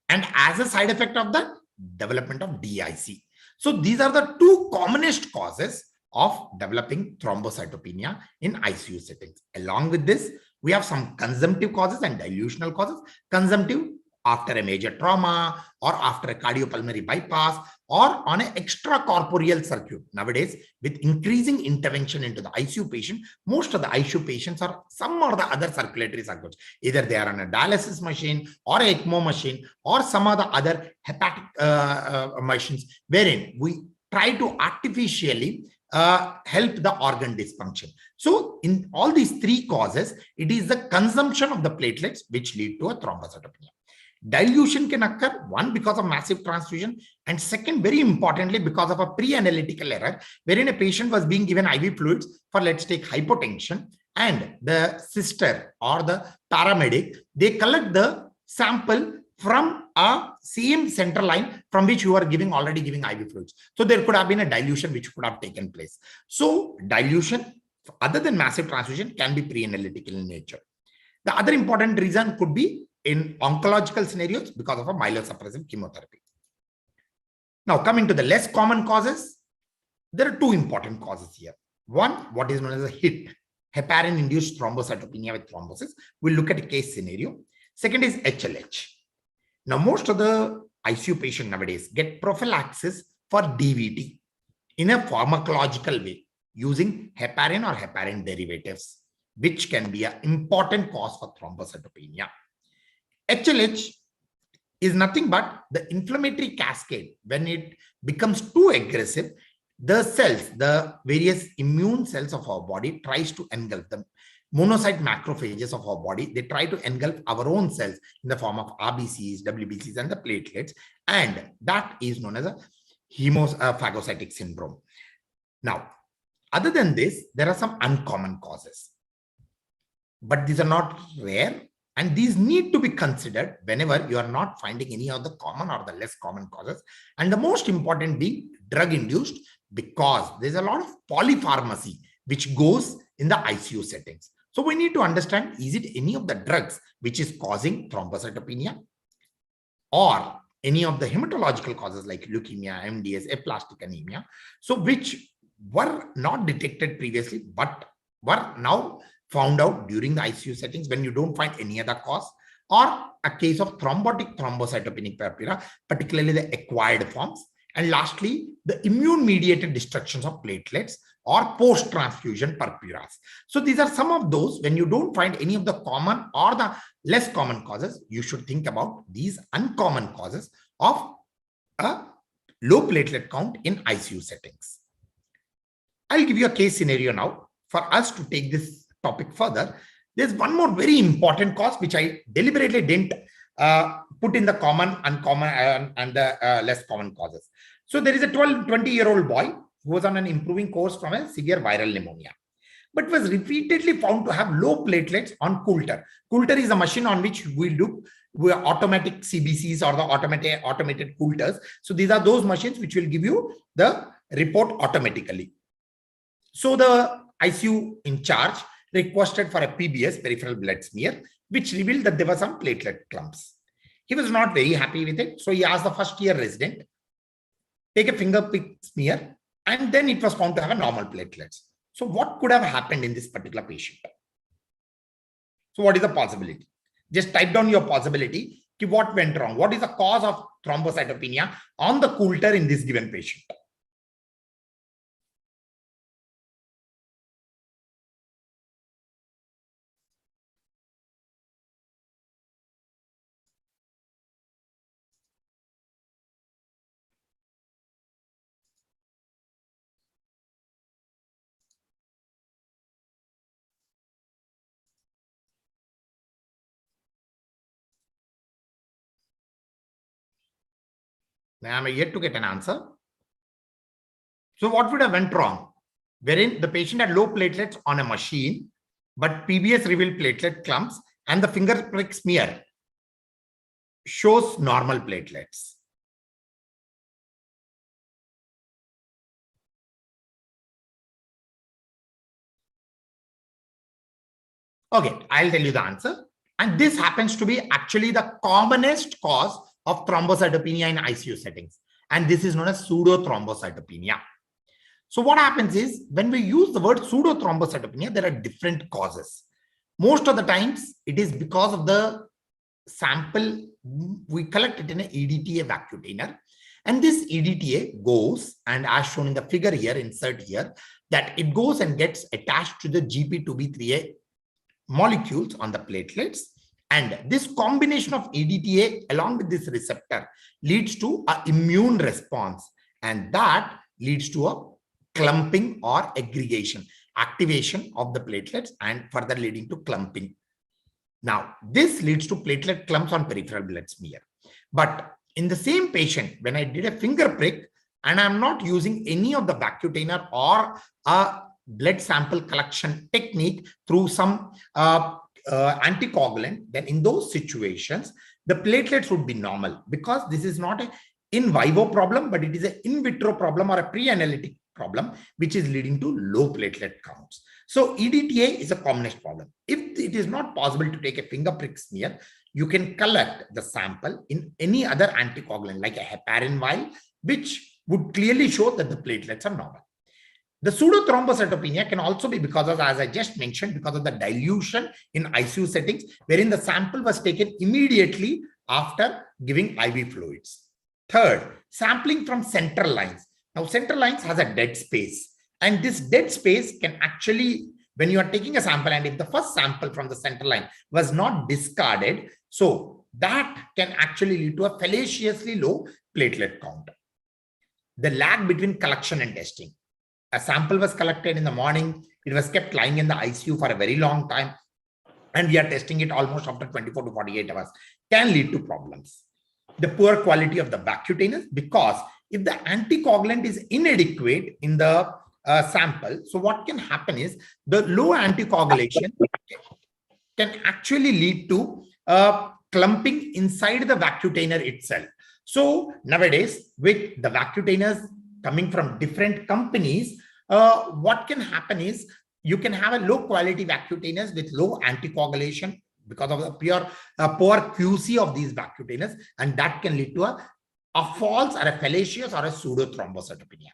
Speaker 2: And as a side effect of that, development of DIC. So these are the 2 commonest causes of developing thrombocytopenia in ICU settings. Along with this, we have some consumptive causes and dilutional causes. Consumptive, after a major trauma or after a cardiopulmonary bypass or on an extracorporeal circuit. Nowadays, with increasing intervention into the ICU patient, most of the ICU patients are some or the other circulatory circuits. Either they are on a dialysis machine or a ECMO machine or some of the other hepatic machines, wherein we try to artificially help the organ dysfunction. So in all these 3 causes, it is the consumption of the platelets which lead to a thrombocytopenia. Dilution can occur, one, because of massive transfusion, and second, very importantly, because of a pre-analytical error, wherein a patient was being given IV fluids for, let's take, hypotension, and the sister or the paramedic, they collect the sample from a same center line from which you are already giving IV fluids. So there could have been a dilution which could have taken place. So dilution, other than massive transfusion, can be pre-analytical in nature. The other important reason could be in oncological scenarios because of a myelosuppressive chemotherapy. Now, coming to the less common causes, there are 2 important causes here. One, what is known as a HIT, heparin-induced thrombocytopenia with thrombosis. We'll look at a case scenario. Second is HLH. Now, most of the ICU patients nowadays get prophylaxis for DVT in a pharmacological way using heparin or heparin derivatives, which can be an important cause for thrombocytopenia. HLH is nothing but the inflammatory cascade. When it becomes too aggressive, the cells, the various immune cells of our body tries to engulf them. Monocyte macrophages of our body, they try to engulf our own cells in the form of RBCs, WBCs, and the platelets. And that is known as a hemophagocytic syndrome. Now, other than this, there are some uncommon causes, but these are not rare. And these need to be considered whenever you are not finding any of the common or the less common causes. And the most important being drug-induced, because there's a lot of polypharmacy which goes in the ICU settings. So we need to understand, is it any of the drugs which is causing thrombocytopenia, or any of the hematological causes like leukemia, MDS, aplastic anemia, so which were not detected previously, but were now found out during the ICU settings when you don't find any other cause, or a case of thrombotic thrombocytopenic purpura, particularly the acquired forms. And lastly, the immune-mediated destructions of platelets or post-transfusion purpuras. So these are some of those. When you don't find any of the common or the less common causes, you should think about these uncommon causes of a low platelet count in ICU settings. I'll give you a case scenario now for us to take this topic further. There's one more very important cause which I deliberately didn't put in the common, uncommon, and the less common causes. So there is a 20-year-old boy who was on an improving course from a severe viral pneumonia, but was repeatedly found to have low platelets on Coulter. Coulter is a machine on which we do automatic CBCs or the automated Coulters. So these are those machines which will give you the report automatically. So the ICU in charge requested for a PBS, peripheral blood smear, which revealed that there were some platelet clumps. He was not very happy with it. So he asked the first year resident, take a finger prick smear, and then it was found to have a normal platelets. So what could have happened in this particular patient? So what is the possibility? Just type down your possibility. What went wrong? What is the cause of thrombocytopenia on the Coulter in this given patient? Now I'm yet to get an answer. So what would have went wrong? Wherein the patient had low platelets on a machine, but PBS revealed platelet clumps and the finger prick smear shows normal platelets. Okay, I'll tell you the answer. And this happens to be actually the commonest cause of thrombocytopenia in ICU settings. And this is known as pseudothrombocytopenia. So what happens is when we use the word pseudothrombocytopenia, there are different causes. Most of the times it is because of the sample we collect it in an EDTA vacutainer. And this EDTA goes, and as shown in the figure here, insert here, that it goes and gets attached to the GP2B3A molecules on the platelets. And this combination of EDTA along with this receptor leads to an immune response. And that leads to a clumping or aggregation, activation of the platelets and further leading to clumping. Now, this leads to platelet clumps on peripheral blood smear. But in the same patient, when I did a finger prick and I'm not using any of the vacutainer or a blood sample collection technique through some anticoagulant, then in those situations, the platelets would be normal because this is not an in vivo problem, but it is an in vitro problem or a pre-analytic problem, which is leading to low platelet counts. So EDTA is a commonest problem. If it is not possible to take a finger prick smear, you can collect the sample in any other anticoagulant like a heparin vial, which would clearly show that the platelets are normal. The pseudothrombocytopenia can also be because of, as I just mentioned, because of the dilution in ICU settings, wherein the sample was taken immediately after giving IV fluids. Third, sampling from central lines. Now, central lines has a dead space, and this dead space can actually, when you are taking a sample, and if the first sample from the central line was not discarded, so that can actually lead to a fallaciously low platelet count. The lag between collection and testing. A sample was collected in the morning, it was kept lying in the ICU for a very long time, and we are testing it almost after 24 to 48 hours, can lead to problems. The poor quality of the vacutainers, because if the anticoagulant is inadequate in the sample, so what can happen is the low anticoagulation can actually lead to clumping inside the vacutainer itself. So nowadays, with the vacutainers coming from different companies, what can happen is you can have a low quality vacutainers with low anticoagulation because of the poor QC of these vacutainers, and that can lead to a false or a fallacious or a pseudothrombocytopenia.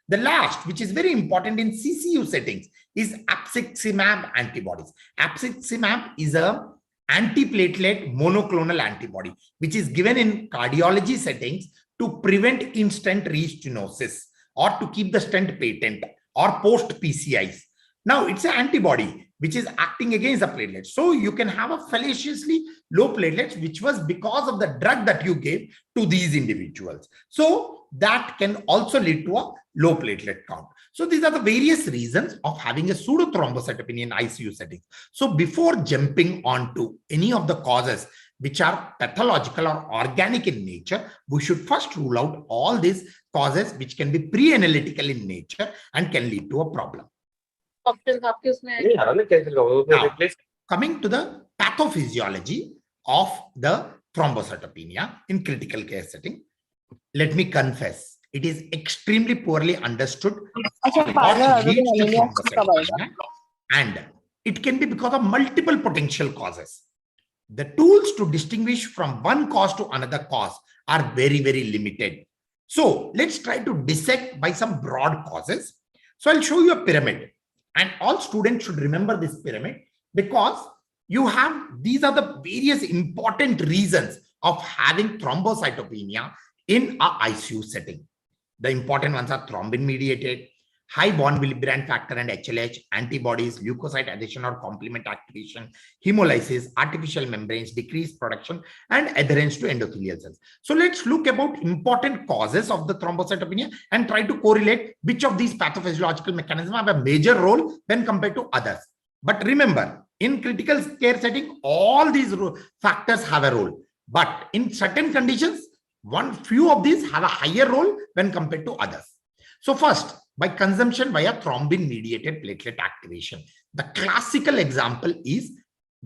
Speaker 2: The last, which is very important in CCU settings, is apixaban antibodies. Apixaban is a antiplatelet monoclonal antibody, which is given in cardiology settings to prevent instant restenosis or to keep the stent patent or post PCIs. Now, it's an antibody which is acting against the platelets. So you can have a fallaciously low platelets, which was because of the drug that you gave to these individuals. So that can also lead to a low platelet count. So these are the various reasons of having a pseudothrombocytopenia in ICU settings. So before jumping on to any of the causes which are pathological or organic in nature, we should first rule out all these causes which can be pre-analytical in nature and can lead to a problem. Now, coming to the pathophysiology of the thrombocytopenia in critical care setting, let me confess, it is extremely poorly understood
Speaker 5: अच्छा
Speaker 2: what
Speaker 5: partner
Speaker 2: leads to
Speaker 5: अभी
Speaker 2: thrombocytopenia, and it can be because of multiple potential causes. The tools to distinguish from one cause to another cause are very, very limited. So let's try to dissect by some broad causes. So I'll show you a pyramid, and all students should remember this pyramid because you have, these are the various important reasons of having thrombocytopenia in a ICU setting. The important ones are thrombin mediated, high von Willebrand factor and HLH, antibodies, leukocyte adhesion or complement activation, hemolysis, artificial membranes, decreased production, and adherence to endothelial cells. So let's look about important causes of the thrombocytopenia and try to correlate which of these pathophysiological mechanisms have a major role when compared to others. But remember, in critical care setting, all these factors have a role. But in certain conditions, few of these have a higher role when compared to others. So first, by consumption via thrombin mediated platelet activation. The classical example is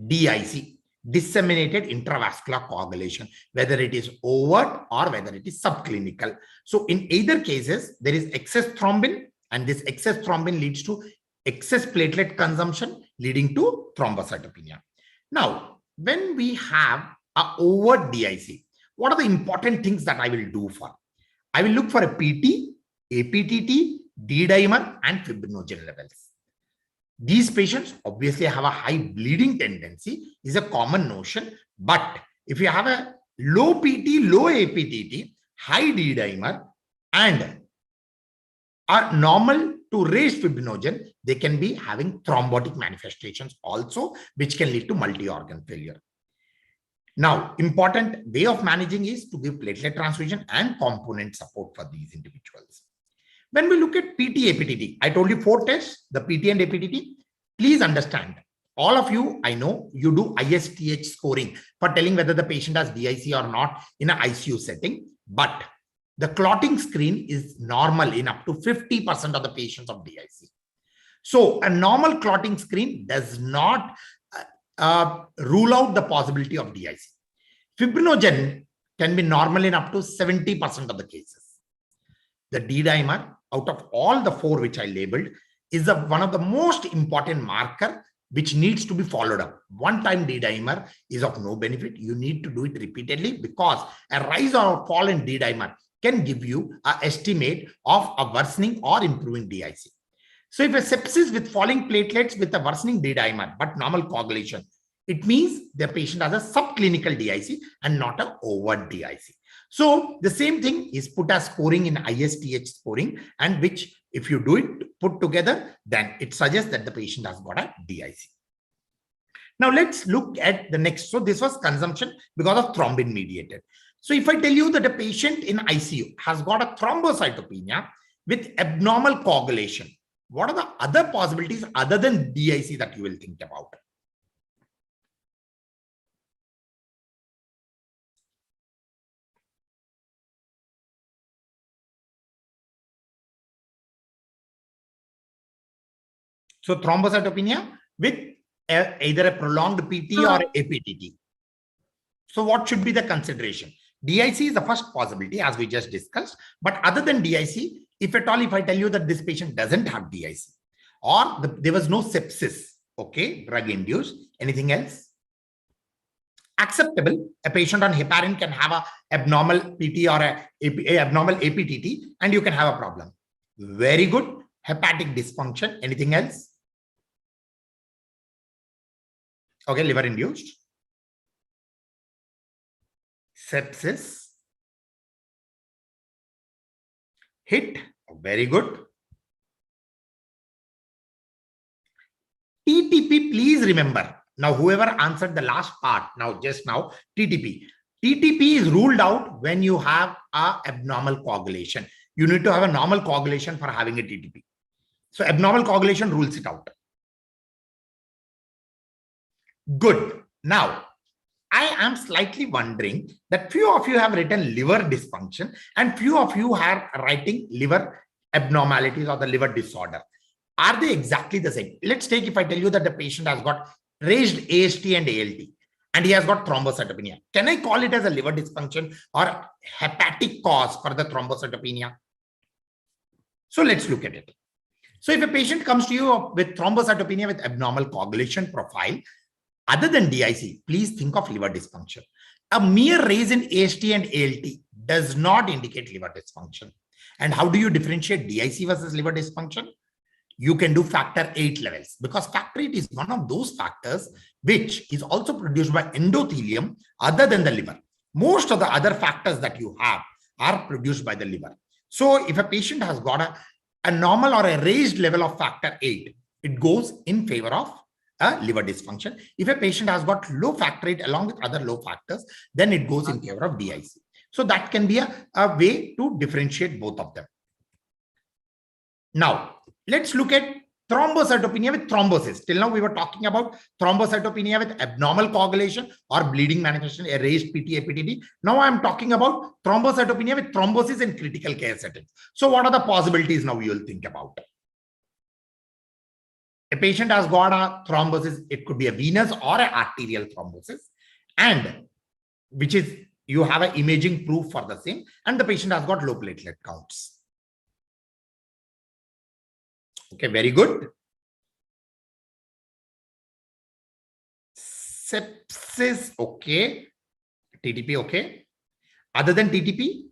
Speaker 2: DIC, disseminated intravascular coagulation, whether it is overt or whether it is subclinical. So in either cases, there is excess thrombin, and this excess thrombin leads to excess platelet consumption, leading to thrombocytopenia. Now, when we have a overt DIC, what are the important things that I will do for? I will look for a PT, APTT, D-dimer, and fibrinogen levels. These patients obviously have a high bleeding tendency, is a common notion. But if you have a low PT, low APTT, high D-dimer, and are normal to raised fibrinogen, they can be having thrombotic manifestations also, which can lead to multi-organ failure. Now, important way of managing is to give platelet transfusion and component support for these individuals. When we look at PT, APTT, I told you 4 tests, the PT and APTT. Please understand, all of you, I know you do ISTH scoring for telling whether the patient has DIC or not in an ICU setting, but the clotting screen is normal in up to 50% of the patients of DIC. So a normal clotting screen does not rule out the possibility of DIC. Fibrinogen can be normal in up to 70% of the cases. The D-dimer, out of all the 4 which I labeled, is one of the most important marker which needs to be followed up. One-time D-dimer is of no benefit. You need to do it repeatedly because a rise or fall in D-dimer can give you an estimate of a worsening or improving DIC. So if a sepsis with falling platelets with a worsening D-dimer but normal coagulation, it means the patient has a subclinical DIC and not an overt DIC. So the same thing is put as scoring in ISTH scoring, and which if you do it put together, then it suggests that the patient has got a DIC. Now let's look at the next. So this was consumption because of thrombin mediated. So if I tell you that a patient in ICU has got a thrombocytopenia with abnormal coagulation, what are the other possibilities other than DIC that you will think about? So thrombocytopenia with either a prolonged PT or APTT. So what should be the consideration? DIC is the first possibility as we just discussed. But other than DIC, if at all, if I tell you that this patient doesn't have DIC or there was no sepsis, okay, drug induced, anything else? Acceptable. A patient on heparin can have a abnormal PT or a abnormal APTT and you can have a problem. Very good. Hepatic dysfunction, anything else? Okay, liver induced. Sepsis. HIT, very good. TTP, please remember. Now, whoever answered the last part, just now, TTP. TTP is ruled out when you have a abnormal coagulation. You need to have a normal coagulation for having a TTP. So abnormal coagulation rules it out. Good. Now, I am slightly wondering that few of you have written liver dysfunction and few of you are writing liver abnormalities or the liver disorder. Are they exactly the same? Let's take if I tell you that the patient has got raised AST and ALT and he has got thrombocytopenia. Can I call it as a liver dysfunction or hepatic cause for the thrombocytopenia? So let's look at it. So if a patient comes to you with thrombocytopenia with abnormal coagulation profile, other than DIC, please think of liver dysfunction. A mere raise in AST and ALT does not indicate liver dysfunction. And how do you differentiate DIC versus liver dysfunction? You can do factor 8 levels, because factor 8 is one of those factors which is also produced by endothelium other than the liver. Most of the other factors that you have are produced by the liver. So if a patient has got a normal or a raised level of factor 8, it goes in favor of a liver dysfunction. If a patient has got low factor 8 along with other low factors, then it goes in favor of DIC. So that can be a way to differentiate both of them. Now, let's look at thrombocytopenia with thrombosis. Till now, we were talking about thrombocytopenia with abnormal coagulation or bleeding manifestation, a raised PT, APTD. Now I'm talking about thrombocytopenia with thrombosis in critical care settings. So what are the possibilities now you will think about? A patient has got a thrombosis. It could be a venous or an arterial thrombosis, and which is, you have an imaging proof for the same, and the patient has got low platelet counts. Okay, very good. Sepsis, okay. TTP, okay. Other than TTP?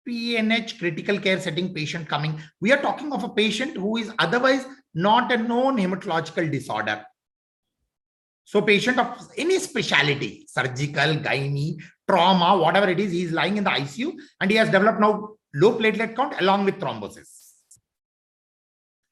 Speaker 2: PNH, critical care setting patient coming. We are talking of a patient who is otherwise not a known hematological disorder. So patient of any specialty, surgical, gynae, trauma, whatever it is, he is lying in the ICU and he has developed now low platelet count along with thrombosis.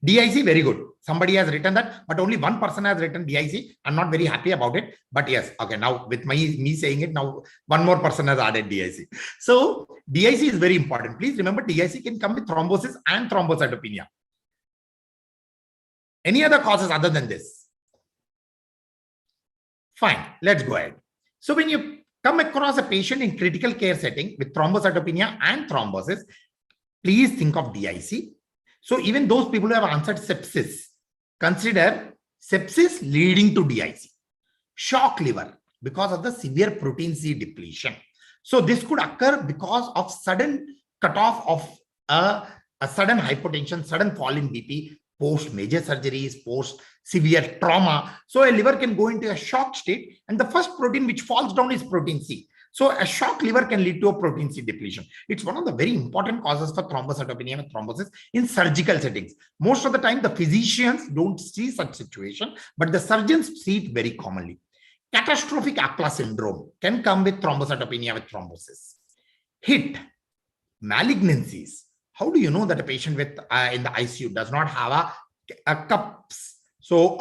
Speaker 2: DIC, very good. Somebody has written that, but only one person has written DIC. I'm not very happy about it, but yes. Okay, now with me saying it, now one more person has added DIC. So DIC is very important. Please remember, DIC can come with thrombosis and thrombocytopenia. Any other causes other than this? Fine, let's go ahead. So when you come across a patient in critical care setting with thrombocytopenia and thrombosis, please think of DIC. So even those people who have answered sepsis, consider sepsis leading to DIC. Shock liver because of the severe protein C depletion. So this could occur because of sudden cutoff of a sudden hypotension, sudden fall in BP, post major surgeries, post severe trauma. So a liver can go into a shock state, and the first protein which falls down is protein C. So a shock liver can lead to a protein C depletion. It's one of the very important causes for thrombocytopenia and thrombosis in surgical settings. Most of the time, the physicians don't see such situation, but the surgeons see it very commonly. Catastrophic APLA syndrome can come with thrombocytopenia with thrombosis. HIT, malignancies. How do you know that a patient with in the ICU does not have a CUPS? So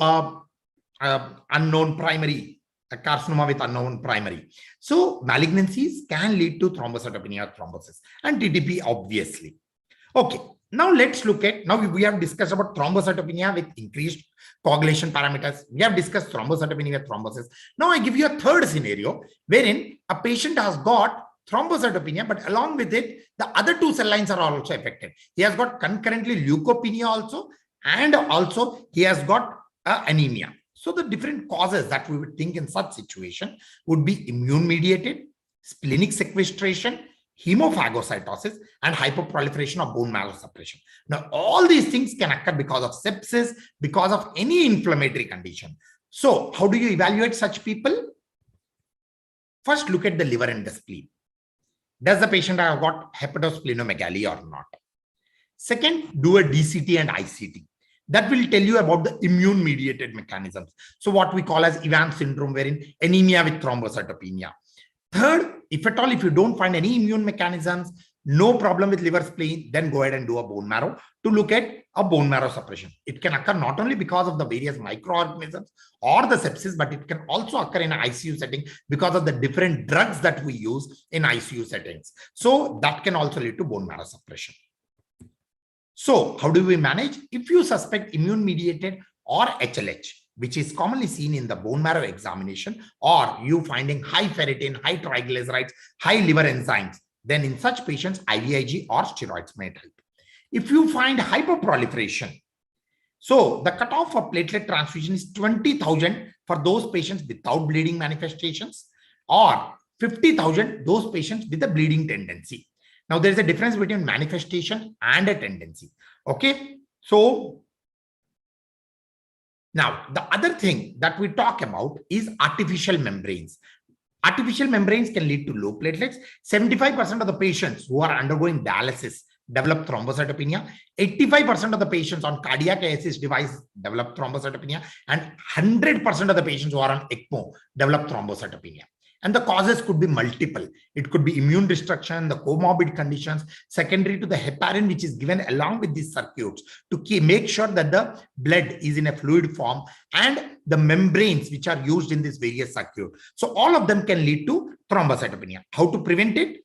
Speaker 2: unknown primary, a carcinoma with unknown primary. So malignancies can lead to thrombocytopenia or thrombosis, and TTP obviously. Okay, now let's look at, now we have discussed about thrombocytopenia with increased coagulation parameters. We have discussed thrombocytopenia with thrombosis. Now I give you a third scenario wherein a patient has got thrombocytopenia, but along with it, the other two cell lines are also affected. He has got concurrently leukopenia also, and also he has got anemia. So the different causes that we would think in such situation would be immune mediated, splenic sequestration, hemophagocytosis, and hyperproliferation of bone marrow suppression. Now, all these things can occur because of sepsis, because of any inflammatory condition. So how do you evaluate such people? First, look at the liver and the spleen. Does the patient have got hepatosplenomegaly or not? Second, do a DCT and ICT. That will tell you about the immune mediated mechanisms. So what we call as Evans syndrome, wherein anemia with thrombocytopenia. Third, if at all, if you don't find any immune mechanisms, no problem with liver spleen, then go ahead and do a bone marrow to look at a bone marrow suppression. It can occur not only because of the various microorganisms or the sepsis, but it can also occur in an ICU setting because of the different drugs that we use in ICU settings. So that can also lead to bone marrow suppression. So how do we manage? If you suspect immune mediated or HLH, which is commonly seen in the bone marrow examination, or you finding high ferritin, high triglycerides, high liver enzymes, then in such patients, IVIG or steroids may help. If you find hyperproliferation, so the cutoff for platelet transfusion is 20,000 for those patients without bleeding manifestations, or 50,000 those patients with a bleeding tendency. Now, there is a difference between manifestation and a tendency. Okay. So now the other thing that we talk about is artificial membranes. Artificial membranes can lead to low platelets. 75% of the patients who are undergoing dialysis develop thrombocytopenia. 85% of the patients on cardiac assist device develop thrombocytopenia, and 100% of the patients who are on ECMO develop thrombocytopenia. And the causes could be multiple. It could be immune destruction, the comorbid conditions, secondary to the heparin, which is given along with these circuits to make sure that the blood is in a fluid form, and the membranes which are used in this various circuit. So all of them can lead to thrombocytopenia. How to prevent it?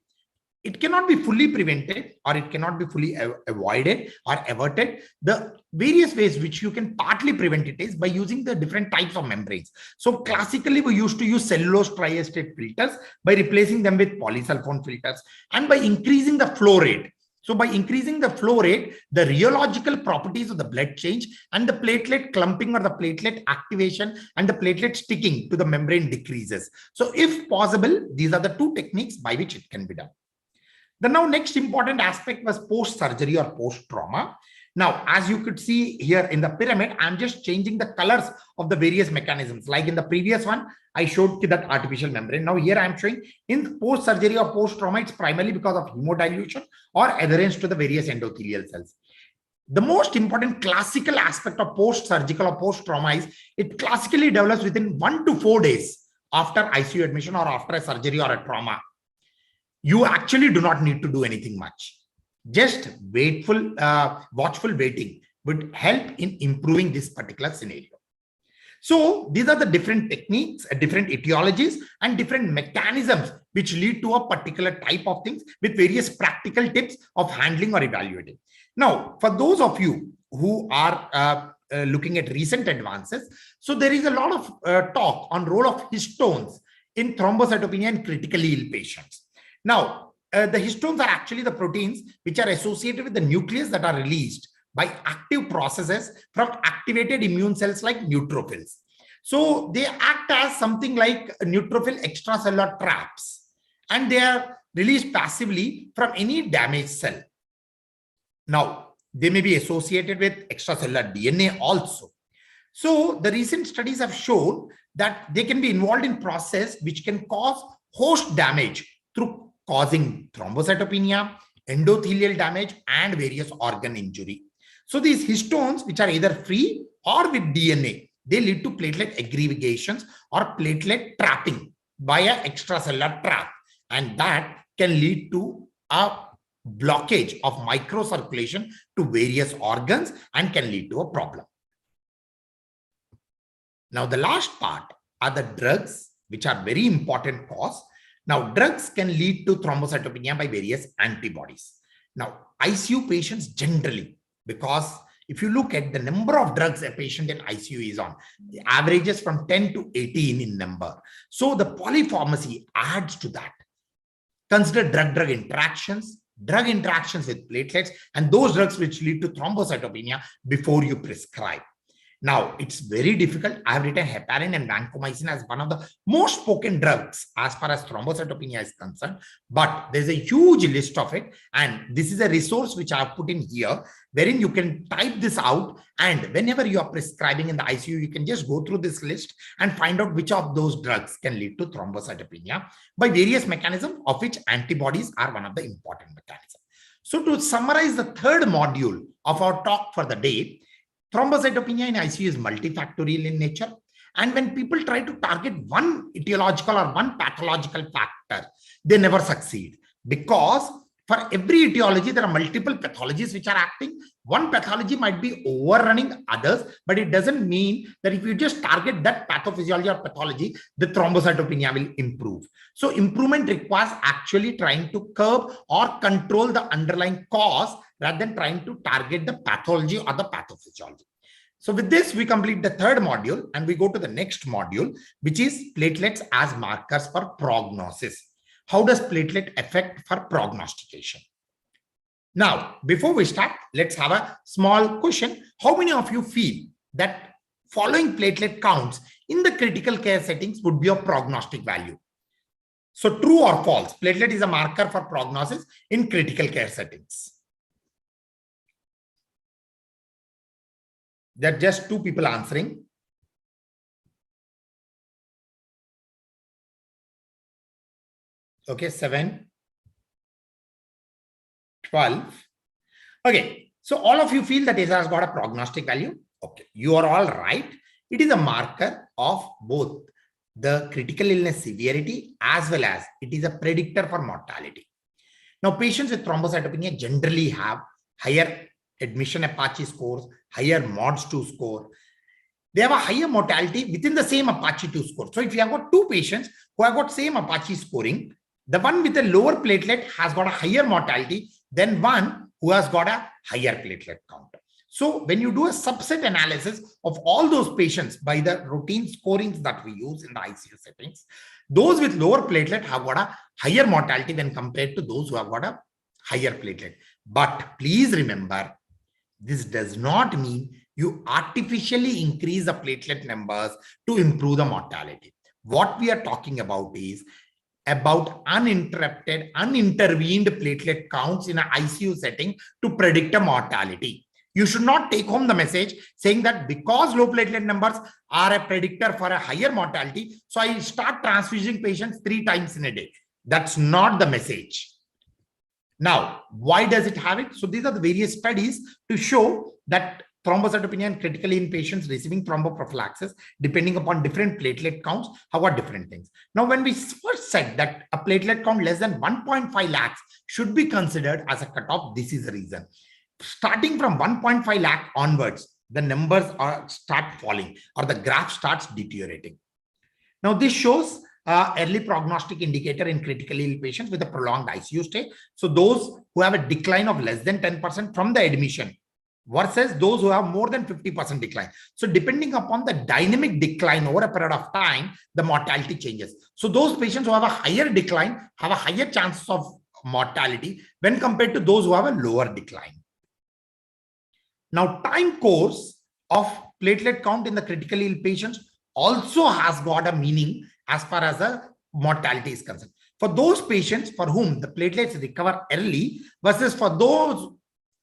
Speaker 2: It cannot be fully prevented, or it cannot be fully avoided or averted. The various ways which you can partly prevent it is by using the different types of membranes. So classically, we used to use cellulose triestate filters by replacing them with polysulfone filters, and by increasing the flow rate. So by increasing the flow rate, the rheological properties of the blood change, and the platelet clumping or the platelet activation and the platelet sticking to the membrane decreases. So if possible, these are the two techniques by which it can be done. The now next important aspect was post-surgery or post-trauma. Now, as you could see here in the pyramid, I'm just changing the colors of the various mechanisms. Like in the previous one, I showed that artificial membrane. Now here I'm showing in post-surgery or post-trauma, it's primarily because of hemodilution or adherence to the various endothelial cells. The most important classical aspect of post-surgical or post-trauma is it classically develops within 1 to 4 days after ICU admission or after a surgery or a trauma. You actually do not need to do anything much. Just watchful waiting would help in improving this particular scenario. So these are the different techniques, different etiologies, and different mechanisms which lead to a particular type of things with various practical tips of handling or evaluating. Now, for those of you who are looking at recent advances, so there is a lot of talk on role of histones in thrombocytopenia in critically ill patients. Now, the histones are actually the proteins which are associated with the nucleus that are released by active processes from activated immune cells like neutrophils. So they act as something like neutrophil extracellular traps, and they are released passively from any damaged cell. Now, they may be associated with extracellular DNA also. So the recent studies have shown that they can be involved in process which can cause host damage through causing thrombocytopenia, endothelial damage, and various organ injury. So these histones, which are either free or with DNA, they lead to platelet aggregations or platelet trapping via extracellular trap, and that can lead to a blockage of microcirculation to various organs and can lead to a problem. Now, the last part are the drugs, which are very important cause. Now, drugs can lead to thrombocytopenia by various antibodies. Now, ICU patients generally, because if you look at the number of drugs a patient in ICU is on, the averages from 10 to 18 in number. So the polypharmacy adds to that. Consider drug-drug interactions with platelets, and those drugs which lead to thrombocytopenia before you prescribe. Now, it's very difficult. I have written heparin and vancomycin as one of the most spoken drugs as far as thrombocytopenia is concerned, but there's a huge list of it. And this is a resource which I have put in here, wherein you can type this out. And whenever you are prescribing in the ICU, you can just go through this list and find out which of those drugs can lead to thrombocytopenia by various mechanisms, of which antibodies are one of the important mechanisms. So to summarize the third module of our talk for the day, thrombocytopenia in ICU is multifactorial in nature. And when people try to target one etiological or one pathological factor, they never succeed, because for every etiology, there are multiple pathologies which are acting. One pathology might be overrunning others, but it doesn't mean that if you just target that pathophysiology or pathology, the thrombocytopenia will improve. So improvement requires actually trying to curb or control the underlying cause rather than trying to target the pathology or the pathophysiology. So with this, we complete the third module and we go to the next module, which is platelets as markers for prognosis. How does platelet affect for prognostication? Now, before we start, let's have a small question. How many of you feel that following platelet counts in the critical care settings would be of prognostic value? So true or false, platelet is a marker for prognosis in critical care settings. There are just 2 people answering. Okay, 7, 12. Okay, so all of you feel that it has got a prognostic value. Okay, you are all right. It is a marker of both the critical illness severity as well as it is a predictor for mortality. Now, patients with thrombocytopenia generally have higher admission Apache scores, higher MODS2 score. They have a higher mortality within the same Apache 2 score. So if you have got 2 patients who have got same Apache scoring, the one with a lower platelet has got a higher mortality than one who has got a higher platelet count. So when you do a subset analysis of all those patients by the routine scorings that we use in the ICU settings, those with lower platelet have got a higher mortality when compared to those who have got a higher platelet. But please remember, this does not mean you artificially increase the platelet numbers to improve the mortality. What we are talking about is about uninterrupted, unintervened platelet counts in an ICU setting to predict a mortality. You should not take home the message saying that because low platelet numbers are a predictor for a higher mortality, so I start transfusing patients 3 times in a day. That's not the message. Now, why does it have it? So these are the various studies to show that thrombocytopenia and critically in patients receiving thromboprophylaxis, depending upon different platelet counts, have got different things. Now, when we first said that a platelet count less than 1.5 lakhs should be considered as a cutoff, this is the reason. Starting from 1.5 lakh onwards, the numbers start falling or the graph starts deteriorating. Now, this shows early prognostic indicator in critically ill patients with a prolonged ICU stay. So those who have a decline of less than 10% from the admission versus those who have more than 50% decline. So depending upon the dynamic decline over a period of time, the mortality changes. So those patients who have a higher decline have a higher chance of mortality when compared to those who have a lower decline. Now, time course of platelet count in the critically ill patients also has got a meaning as far as the mortality is concerned. For those patients for whom the platelets recover early versus for those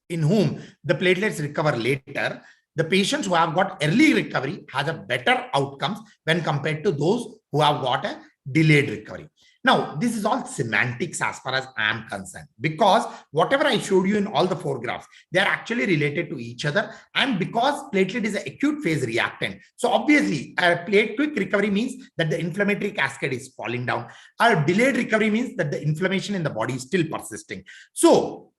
Speaker 2: in whom the platelets recover later, the patients who have got early recovery has a better outcomes when compared to those who have got a delayed recovery. Now, this is all semantics as far as I am concerned, because whatever I showed you in all the 4 graphs, they are actually related to each other. And because platelet is an acute phase reactant, so obviously a platelet quick recovery means that the inflammatory cascade is falling down. A delayed recovery means that the inflammation in the body is still persisting. So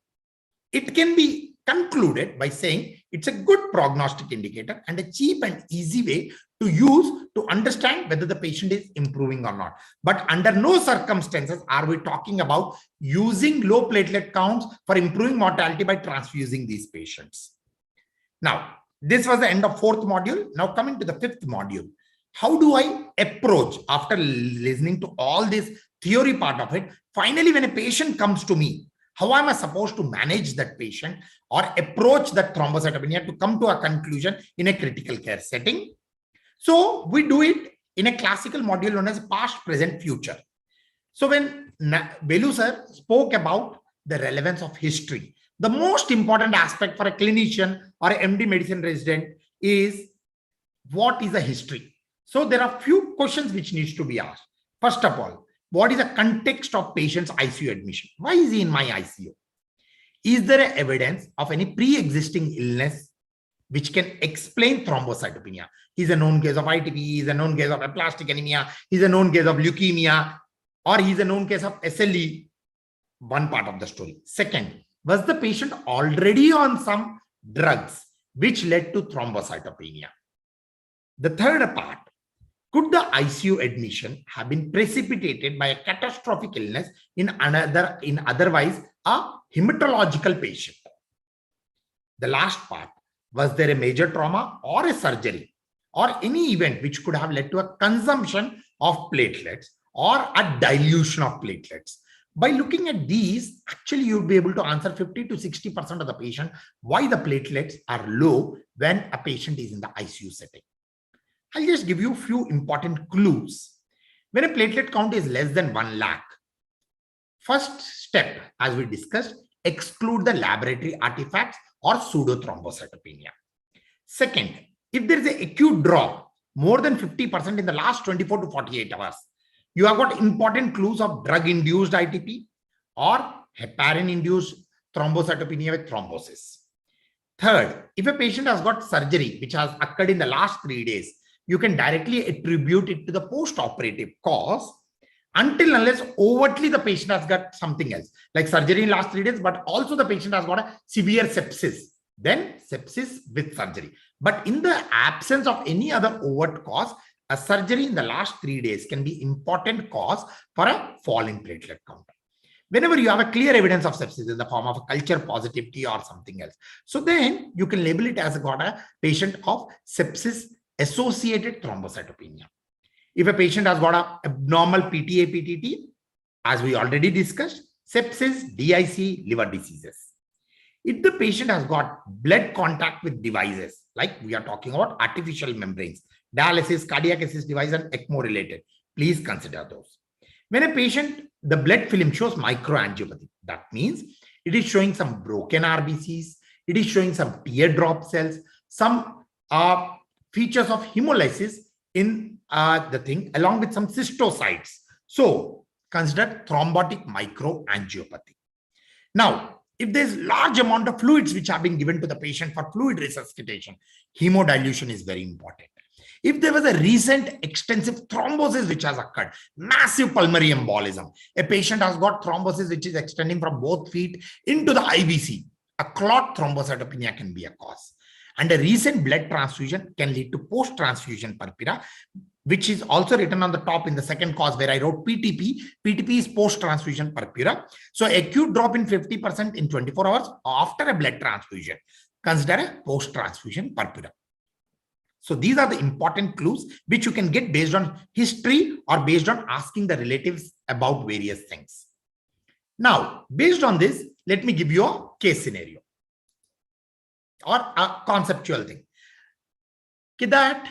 Speaker 2: it can be concluded by saying it's a good prognostic indicator and a cheap and easy way to use to understand whether the patient is improving or not. But under no circumstances are we talking about using low platelet counts for improving mortality by transfusing these patients. Now, this was the end of 4th module. Now coming to the 5th module. How do I approach after listening to all this theory part of it? Finally, when a patient comes to me, how am I supposed to manage that patient or approach that thrombocytopenia to come to a conclusion in a critical care setting? So we do it in a classical module known as past, present, future. So when Velu sir spoke about the relevance of history, the most important aspect for a clinician or an MD medicine resident is what is the history? So there are few questions which needs to be asked. First of all, what is the context of patient's ICU admission? Why is he in my ICU? Is there evidence of any pre-existing illness which can explain thrombocytopenia? He's a known case of ITP, he's a known case of aplastic anemia, he's a known case of leukemia, or he's a known case of SLE. One part of the story. Second, was the patient already on some drugs which led to thrombocytopenia? The third part, could the ICU admission have been precipitated by a catastrophic illness in otherwise a hematological patient? The last part, was there a major trauma or a surgery or any event which could have led to a consumption of platelets or a dilution of platelets? By looking at these, actually you'll be able to answer 50 to 60% of the patient why the platelets are low when a patient is in the ICU setting. I'll just give you a few important clues. When a platelet count is less than 1 lakh, first step, as we discussed, exclude the laboratory artifacts or pseudothrombocytopenia. Second, if there is an acute drop more than 50% in the last 24 to 48 hours, you have got important clues of drug-induced ITP or heparin-induced thrombocytopenia with thrombosis. Third, if a patient has got surgery which has occurred in the last 3 days, you can directly attribute it to the post-operative cause until unless overtly the patient has got something else, like surgery in last 3 days, but also the patient has got a severe sepsis, then sepsis with surgery. But in the absence of any other overt cause, a surgery in the last 3 days can be important cause for a fall in platelet count. Whenever you have a clear evidence of sepsis in the form of a culture positivity or something else, so then you can label it as a patient of sepsis associated thrombocytopenia. If a patient has got an abnormal PTA, PTT, as we already discussed, sepsis, DIC, liver diseases. If the patient has got blood contact with devices, like we are talking about artificial membranes, dialysis, cardiac assist device, and ECMO related, please consider those. When a patient, the blood film shows microangiopathy, that means it is showing some broken RBCs, it is showing some teardrop cells, some features of hemolysis in the thing, along with some cystocytes. So consider thrombotic microangiopathy. Now, if there's large amount of fluids which have been given to the patient for fluid resuscitation, hemodilution is very important. If there was a recent extensive thrombosis which has occurred, massive pulmonary embolism, a patient has got thrombosis which is extending from both feet into the IVC, a clot thrombocytopenia can be a cause. And a recent blood transfusion can lead to post-transfusion purpura, which is also written on the top in the second cause where I wrote PTP. PTP is post-transfusion purpura. So acute drop in 50% in 24 hours after a blood transfusion. Consider a post-transfusion purpura. So these are the important clues which you can get based on history or based on asking the relatives about various things. Now, based on this, let me give you a case scenario or a conceptual thing. That,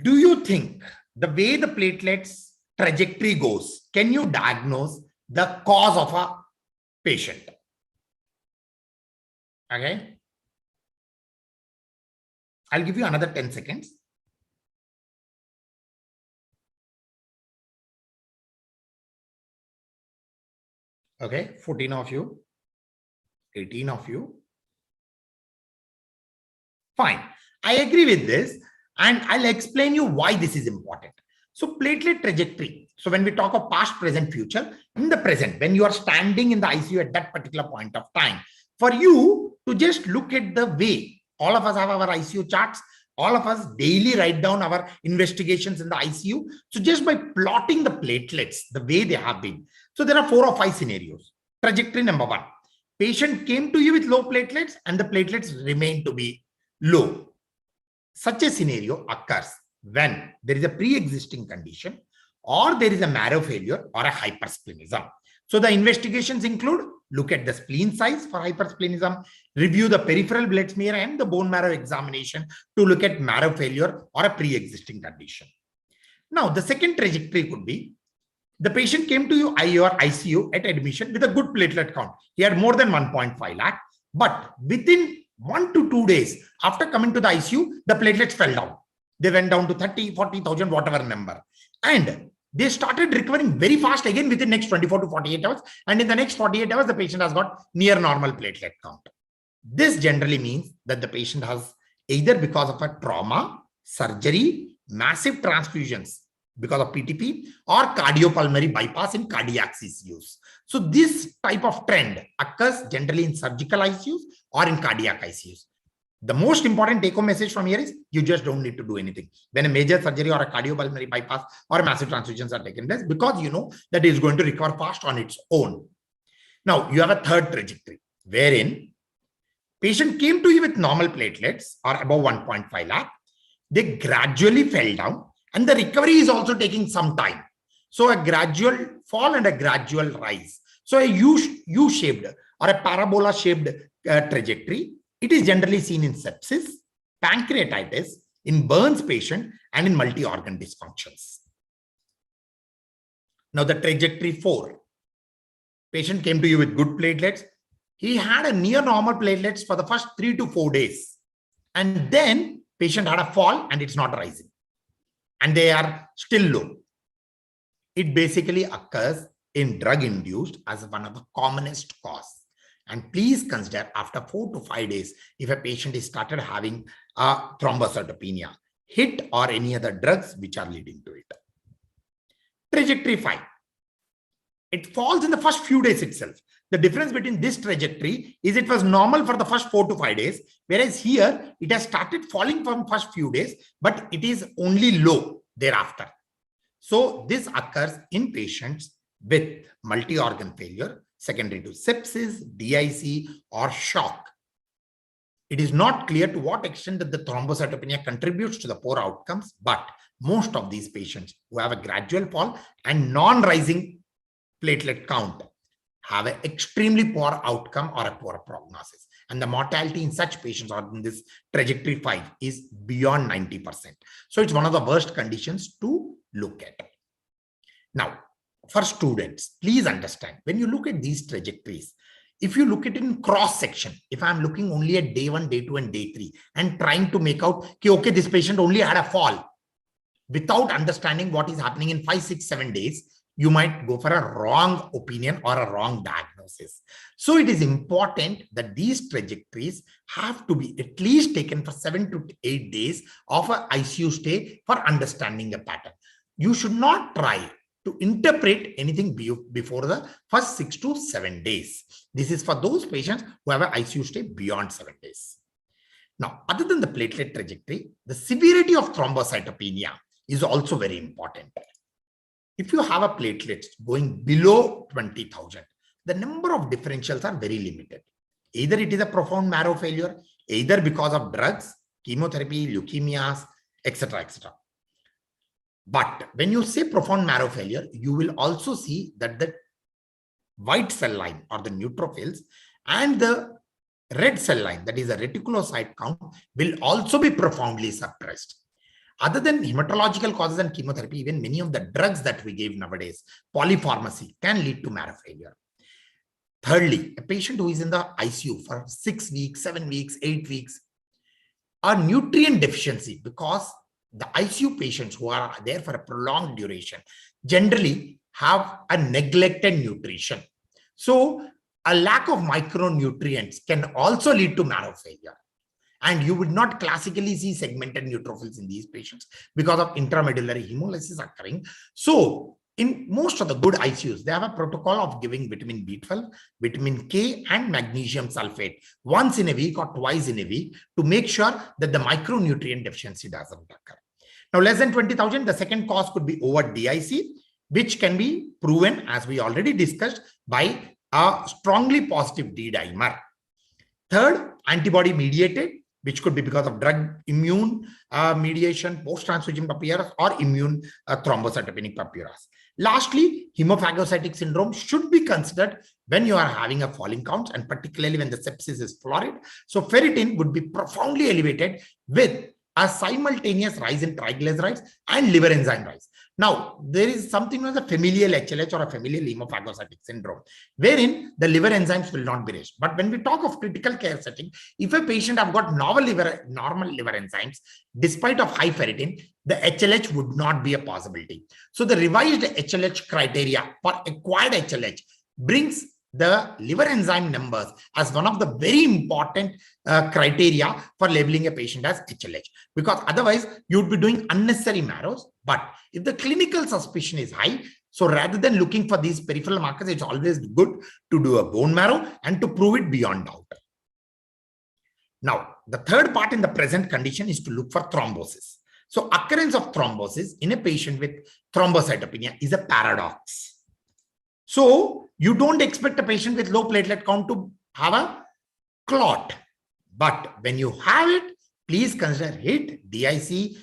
Speaker 2: do you think the way the platelets trajectory goes, can you diagnose the cause of a patient? Okay. I'll give you another 10 seconds. Okay, 14 of you, 18 of you. Fine. I agree with this, and I'll explain you why this is important. So platelet trajectory. So when we talk of past, present, future, in the present, when you are standing in the ICU at that particular point of time, for you to just look at the way, all of us have our ICU charts, all of us daily write down our investigations in the ICU. So just by plotting the platelets, the way they have been. So there are 4 or 5 scenarios. Trajectory number 1, patient came to you with low platelets and the platelets remain to be low. Such a scenario occurs when there is a pre-existing condition or there is a marrow failure or a hypersplenism. So the investigations include look at the spleen size for hypersplenism, review the peripheral blood smear and the bone marrow examination to look at marrow failure or a pre-existing condition. Now, the second trajectory could be the patient came to your ICU at admission with a good platelet count. He had more than 1.5 lakh, but within 1 to 2 days after coming to the ICU, the platelets fell down. They went down to 30, 40,000, whatever number. And they started recovering very fast again within the next 24 to 48 hours. And in the next 48 hours, the patient has got near normal platelet count. This generally means that the patient has either because of a trauma, surgery, massive transfusions because of PTP or cardiopulmonary bypass in cardiac ICUs. So this type of trend occurs generally in surgical ICUs or in cardiac ICUs. The most important take-home message from here is you just don't need to do anything when a major surgery or a cardiopulmonary bypass or massive transfusions are taken place, because you know that it is going to recover fast on its own. Now you have a third trajectory wherein patient came to you with normal platelets or above 1.5 lakh. They gradually fell down and the recovery is also taking some time. So a gradual fall and a gradual rise. So a U-shaped or a parabola-shaped trajectory. It is generally seen in sepsis, pancreatitis, in burns patient, and in multi-organ dysfunctions. Now the trajectory 4. Patient came to you with good platelets. He had a near normal platelets for the first 3 to 4 days. And then patient had a fall and it's not rising. And they are still low. It basically occurs in drug-induced as one of the commonest cause. And please consider after 4 to 5 days, if a patient is started having a thrombocytopenia, HIT or any other drugs which are leading to it. Trajectory 5. It falls in the first few days itself. The difference between this trajectory is it was normal for the first 4 to 5 days, whereas here it has started falling from first few days, but it is only low thereafter. So this occurs in patients with multi-organ failure, secondary to sepsis, DIC, or shock. It is not clear to what extent that the thrombocytopenia contributes to the poor outcomes, but most of these patients who have a gradual fall and non-rising platelet count have an extremely poor outcome or a poor prognosis. And the mortality in such patients or in this trajectory 5 is beyond 90%. So it's one of the worst conditions to look at. Now, for students, please understand, when you look at these trajectories, if you look at it in cross section, if I'm looking only at day 1, day 2, and day 3 and trying to make out, okay, this patient only had a fall, without understanding what is happening in 5, 6, 7 days, you might go for a wrong opinion or a wrong diagnosis. So it is important that these trajectories have to be at least taken for 7 to 8 days of an ICU stay for understanding the pattern. You should not try to interpret anything before the first 6 to 7 days. This is for those patients who have an ICU stay beyond 7 days. Now, other than the platelet trajectory, the severity of thrombocytopenia is also very important. If you have a platelets going below 20,000, the number of differentials are very limited. Either it is a profound marrow failure, either because of drugs, chemotherapy, leukemias, etc., etc. But when you say profound marrow failure, you will also see that the white cell line or the neutrophils and the red cell line, that is a reticulocyte count, will also be profoundly suppressed. Other than hematological causes and chemotherapy, even many of the drugs that we give nowadays, polypharmacy, can lead to marrow failure. Thirdly, a patient who is in the ICU for 6 weeks, 7 weeks, 8 weeks, a nutrient deficiency, because the ICU patients who are there for a prolonged duration generally have a neglected nutrition. So a lack of micronutrients can also lead to marrow failure. And you would not classically see segmented neutrophils in these patients because of intramedullary hemolysis occurring. So in most of the good ICUs, they have a protocol of giving vitamin B12, vitamin K, and magnesium sulfate once in a week or twice in a week to make sure that the micronutrient deficiency doesn't occur. Now, less than 20,000, the second cause could be overt DIC, which can be proven, as we already discussed, by a strongly positive D-dimer. Third, antibody mediated, which could be because of drug immune mediation, post-transfusion papyrus, or immune thrombocytopenic papyrus. Lastly, hemophagocytic syndrome should be considered when you are having a falling count, and particularly when the sepsis is florid. So ferritin would be profoundly elevated with a simultaneous rise in triglycerides and liver enzyme rise. Now, there is something known as a familial HLH or a familial hemophagocytic syndrome, wherein the liver enzymes will not be raised. But when we talk of critical care setting, if a patient have got normal liver enzymes, despite of high ferritin, the HLH would not be a possibility. So the revised HLH criteria for acquired HLH brings the liver enzyme numbers as one of the very important criteria for labeling a patient as HLH, because otherwise you would be doing unnecessary marrows. But if the clinical suspicion is high, so rather than looking for these peripheral markers, it's always good to do a bone marrow and to prove it beyond doubt. Now, the third part in the present condition is to look for thrombosis. So occurrence of thrombosis in a patient with thrombocytopenia is a paradox. So you don't expect a patient with low platelet count to have a clot. But when you have it, please consider HIT, DIC,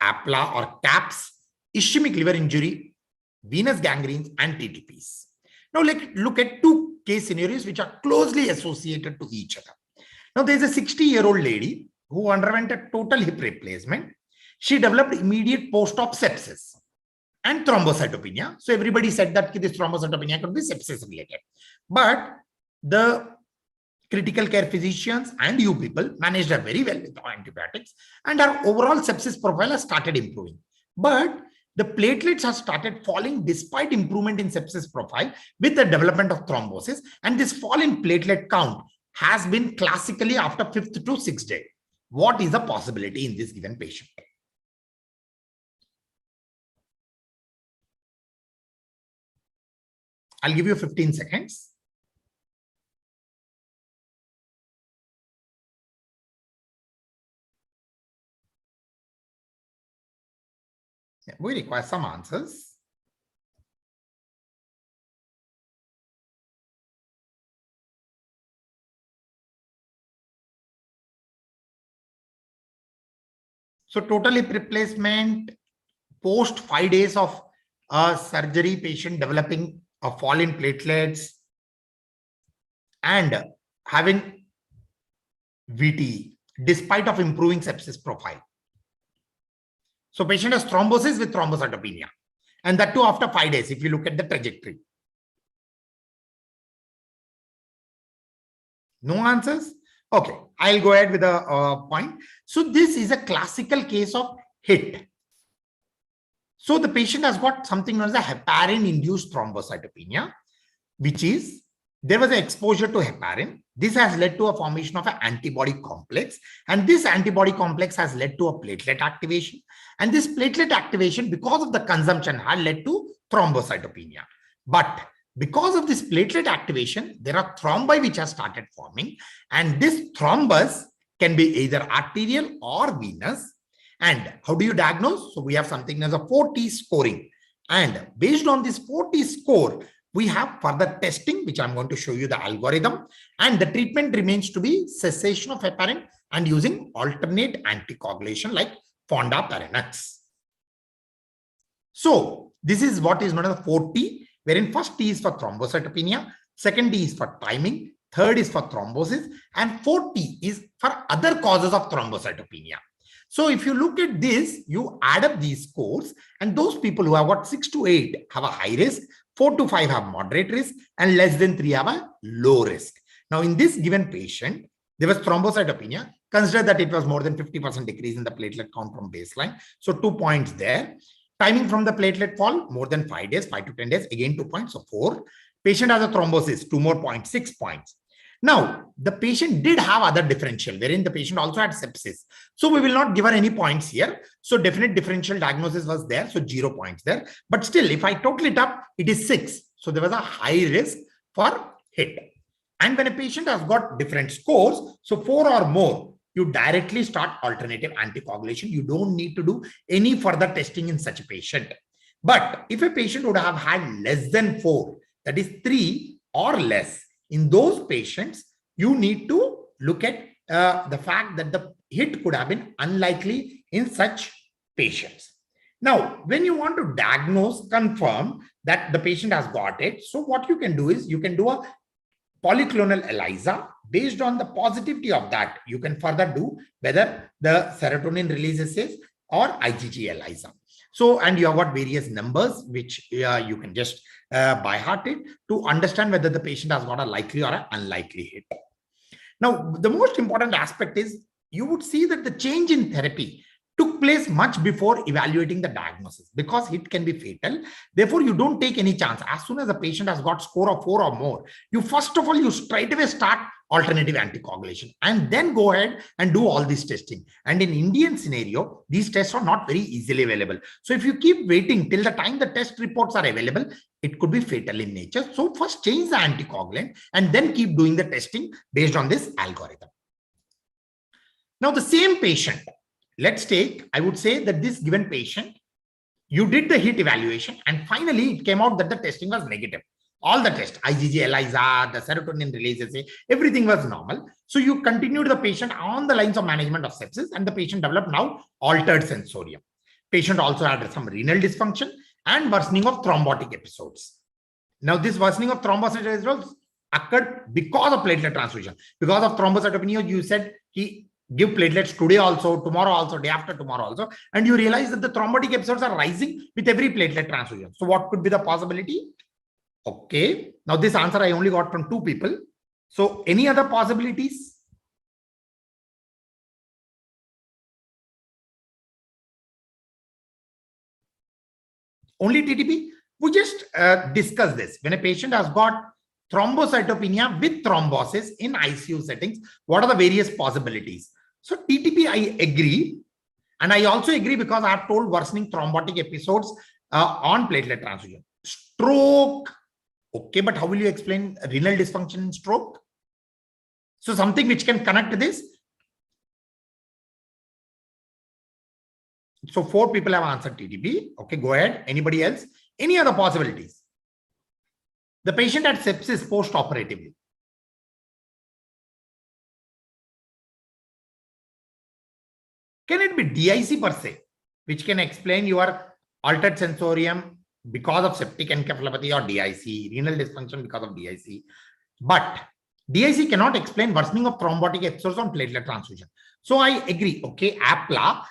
Speaker 2: APLA or CAPS, ischemic liver injury, venous gangrenes, and TTPs. Now let's look at two case scenarios which are closely associated to each other. Now there's a 60-year-old lady who underwent a total hip replacement. She developed immediate post-op sepsis. and thrombocytopenia. So everybody said that this thrombocytopenia could be sepsis related. But the critical care physicians and you people managed her very well with antibiotics, and our overall sepsis profile has started improving. But the platelets have started falling despite improvement in sepsis profile with the development of thrombosis. And this fall in platelet count has been classically after 5th to 6th day. What is the possibility in this given patient? I'll give you 15 seconds. We require some answers. So total hip replacement post 5 days of surgery, patient developing a fall in platelets and having VT despite of improving sepsis profile. So patient has thrombosis with thrombocytopenia, and that too after 5 days if you look at the trajectory. No answers? Okay, I'll go ahead with a point. So this is a classical case of HIT. So the patient has got something known as a heparin-induced thrombocytopenia, which is there was an exposure to heparin. This has led to a formation of an antibody complex, and this antibody complex has led to a platelet activation. And this platelet activation, because of the consumption, had led to thrombocytopenia. But because of this platelet activation, there are thrombi which have started forming, and this thrombus can be either arterial or venous. And how do you diagnose? So we have something as a 4T scoring, and based on this 4T score, we have further testing, which I'm going to show you the algorithm, and the treatment remains to be cessation of heparin and using alternate anticoagulation like fondaparinux. So this is what is known as 4T, wherein first T is for thrombocytopenia, second T is for timing, third is for thrombosis, and fourth T is for other causes of thrombocytopenia. So if you look at this, you add up these scores, and those people who have got 6 to 8 have a high risk, 4 to 5 have moderate risk, and less than 3 have a low risk. Now, in this given patient, there was thrombocytopenia. Consider that it was more than 50% decrease in the platelet count from baseline. So 2 points there. Timing from the platelet fall, more than 5 days, 5 to 10 days, again 2 points, so 4. Patient has a thrombosis, 2 more points, 6 points. Now, the patient did have other differential, wherein the patient also had sepsis. So we will not give her any points here. So definite differential diagnosis was there, so 0 points there. But still, if I total it up, it is 6. So there was a high risk for HIT. And when a patient has got different scores, so 4 or more, you directly start alternative anticoagulation. You don't need to do any further testing in such a patient. But if a patient would have had less than 4, that is 3 or less, in those patients, you need to look at the fact that the HIT could have been unlikely in such patients. Now, when you want to diagnose, confirm that the patient has got it, so what you can do is you can do a polyclonal ELISA. Based on the positivity of that, you can further do whether the serotonin release assays or IgG ELISA. So, and you have got various numbers which you can just by heart it to understand whether the patient has got a likely or an unlikely HIT. Now, the most important aspect is you would see that the change in therapy took place much before evaluating the diagnosis, because HIT can be fatal. Therefore, you don't take any chance. As soon as the patient has got score of 4 or more, you first of all, you straight away start alternative anticoagulation and then go ahead and do all this testing. And in Indian scenario, these tests are not very easily available. So if you keep waiting till the time the test reports are available, it could be fatal in nature. So first change the anticoagulant and then keep doing the testing based on this algorithm. Now the same patient, let's take, I would say that this given patient, you did the HIT evaluation and finally it came out that the testing was negative. All the tests, IgG, ELISA, the serotonin release assay, everything was normal. So you continued the patient on the lines of management of sepsis and the patient developed now altered sensorium. Patient also had some renal dysfunction and worsening of thrombotic episodes. Now this worsening of thrombocytopenia occurred because of platelet transfusion. Because of thrombocytopenia, you said he give platelets today also, tomorrow also, day after tomorrow also, and you realize that the thrombotic episodes are rising with every platelet transfusion. So what could be the possibility? Okay, now this answer I only got from 2 people. So any other possibilities? Only TTP? We just discussed this. When a patient has got thrombocytopenia with thrombosis in ICU settings, what are the various possibilities? So TTP, I agree. And I also agree because I have told worsening thrombotic episodes on platelet transfusion. Stroke. Okay, but how will you explain renal dysfunction in stroke? So something which can connect this. So 4 people have answered TTP. Okay, go ahead. Anybody else? Any other possibilities? The patient had sepsis post-operatively. Can it be DIC per se, which can explain your altered sensorium because of septic encephalopathy or DIC, renal dysfunction because of DIC? But DIC cannot explain worsening of thrombotic episodes on platelet transfusion. So I agree. Okay, APLA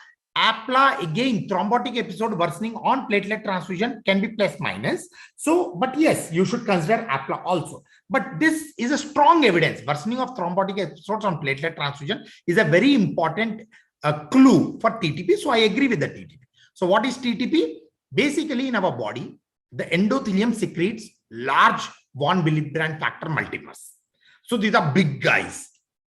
Speaker 2: again, thrombotic episode worsening on platelet transfusion can be plus minus. So, but yes, you should consider APLA also. But this is a strong evidence. Worsening of thrombotic episodes on platelet transfusion is a very important clue for TTP. So I agree with the TTP. So what is TTP? Basically, in our body, the endothelium secretes large von Willebrand factor multimers. So these are big guys.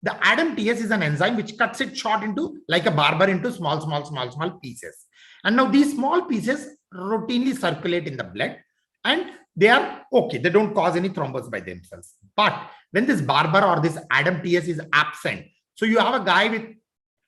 Speaker 2: The ADAMTS is an enzyme which cuts it short into, like a barber, into small pieces. And now these small pieces routinely circulate in the blood and they are okay. They don't cause any thrombus by themselves. But when this barber or this ADAMTS is absent, so you have a guy with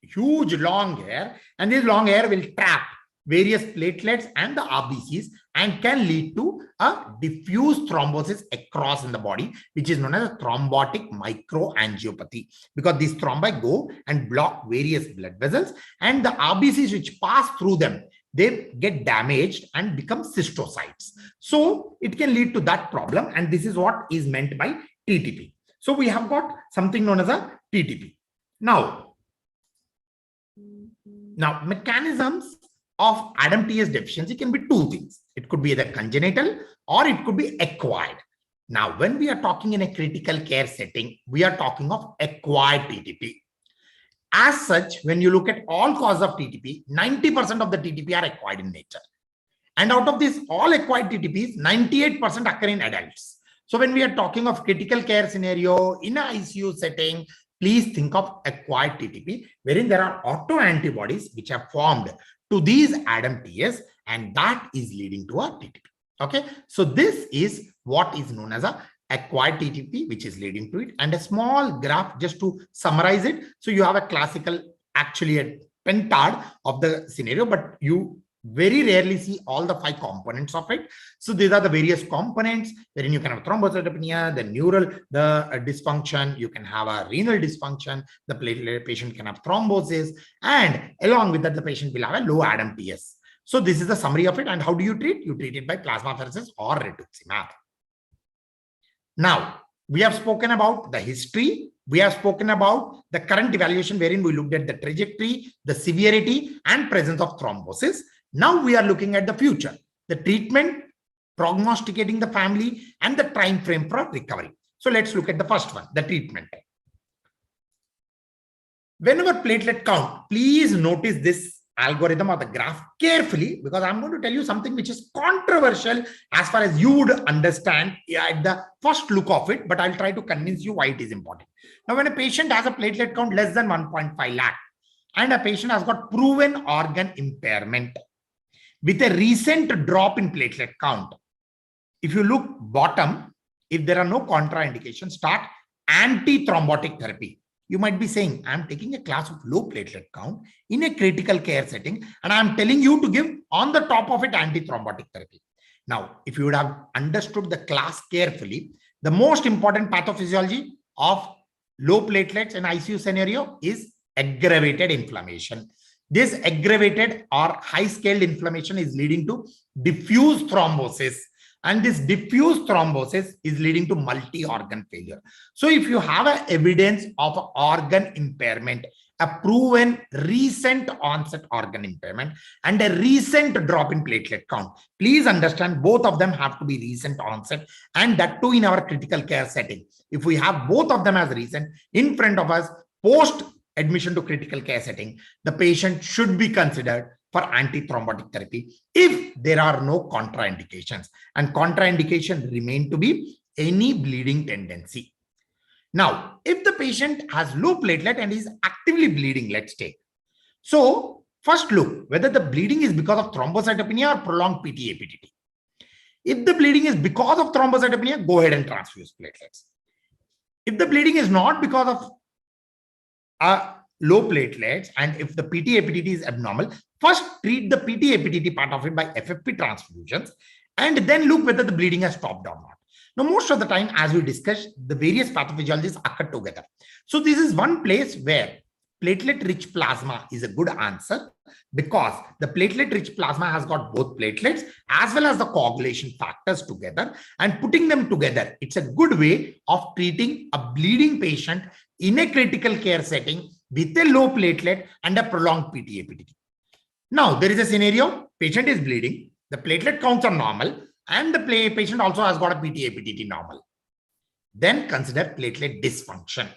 Speaker 2: huge long hair, and this long hair will trap various platelets and the RBCs and can lead to a diffuse thrombosis across in the body, which is known as a thrombotic microangiopathy, because these thrombi go and block various blood vessels, and the RBCs which pass through them, they get damaged and become cystocytes. So it can lead to that problem, and this is what is meant by TTP. So we have got something known as a TTP. Now mechanisms of ADAMTS deficiency can be 2 things. It could be either congenital or it could be acquired. Now, when we are talking in a critical care setting, we are talking of acquired TTP. As such, when you look at all causes of TTP, 90% of the TTP are acquired in nature. And out of these all acquired TTPs, 98% occur in adults. So when we are talking of critical care scenario in an ICU setting, please think of acquired TTP, wherein there are autoantibodies which are formed to these ADAMTS, and that is leading to a TTP. Okay, so this is what is known as a acquired TTP, which is leading to it. And a small graph just to summarize it. So you have a classical, actually a pentad of the scenario, but you very rarely see all the 5 components of it. So these are the various components wherein you can have thrombocytopenia, the neural, dysfunction, you can have a renal dysfunction, the patient can have thrombosis, and along with that, the patient will have a low ADAMTS. So this is the summary of it. And how do you treat? You treat it by plasmapheresis or rituximab. Now, we have spoken about the history. We have spoken about the current evaluation wherein we looked at the trajectory, the severity, and presence of thrombosis. Now we are looking at the future, the treatment, prognosticating the family, and the time frame for recovery. So let's look at the first one, the treatment. Whenever platelet count, please notice this algorithm or the graph carefully, because I'm going to tell you something which is controversial as far as you would understand at the first look of it, but I'll try to convince you why it is important. Now, when a patient has a platelet count less than 1.5 lakh and a patient has got proven organ impairment with a recent drop in platelet count, if you look bottom, if there are no contraindications, start anti-thrombotic therapy. You might be saying, I'm taking a class of low platelet count in a critical care setting, and I'm telling you to give on the top of it anti-thrombotic therapy. Now, if you would have understood the class carefully, the most important pathophysiology of low platelets in ICU scenario is aggravated inflammation. This aggravated or high-scaled inflammation is leading to diffuse thrombosis. And this diffuse thrombosis is leading to multi-organ failure. So if you have an evidence of organ impairment a proven recent onset organ impairment and a recent drop in platelet count. Please understand, both of them have to be recent onset, and that too in our critical care setting. If we have both of them as recent in front of us post admission to critical care setting, the patient should be considered for antithrombotic therapy if there are no contraindications, and contraindication remain to be any bleeding tendency. Now, if the patient has low platelet and is actively bleeding, let's take. So first look whether the bleeding is because of thrombocytopenia or prolonged PT-APTT. If the bleeding is because of thrombocytopenia, go ahead and transfuse platelets. If the bleeding is not because of low platelets, and if the PT-APTT is abnormal, first treat the PT-APTT part of it by FFP transfusions, and then look whether the bleeding has stopped or not. Now, most of the time, as we discussed, the various pathophysiologies occur together. So this is one place where platelet-rich plasma is a good answer, because the platelet-rich plasma has got both platelets as well as the coagulation factors together, and putting them together, it's a good way of treating a bleeding patient in a critical care setting with a low platelet and a prolonged PT-APTT. Now, there is a scenario, patient is bleeding, the platelet counts are normal, and the patient also has got a PT-APTT normal. Then consider platelet dysfunction.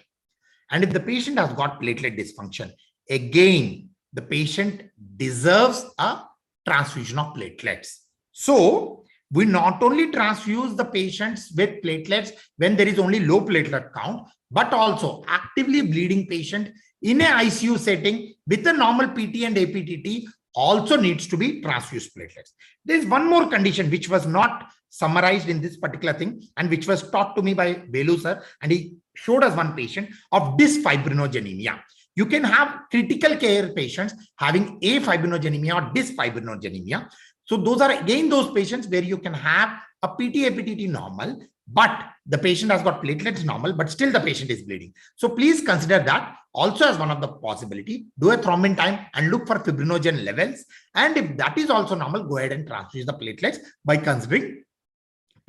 Speaker 2: And if the patient has got platelet dysfunction, again, the patient deserves a transfusion of platelets. So we not only transfuse the patients with platelets when there is only low platelet count, but also actively bleeding patient in a ICU setting with a normal PT and APTT also needs to be transfused platelets. There is one more condition which was not summarized in this particular thing and which was taught to me by Velu sir, and he showed us one patient of dysfibrinogenemia. You can have critical care patients having afibrinogenemia or dysfibrinogenemia. So those are again those patients where you can have a PT-APTT normal, but the patient has got platelets normal, but still the patient is bleeding. So please consider that also as one of the possibility. Do a thrombin time and look for fibrinogen levels. And if that is also normal, go ahead and transfuse the platelets by considering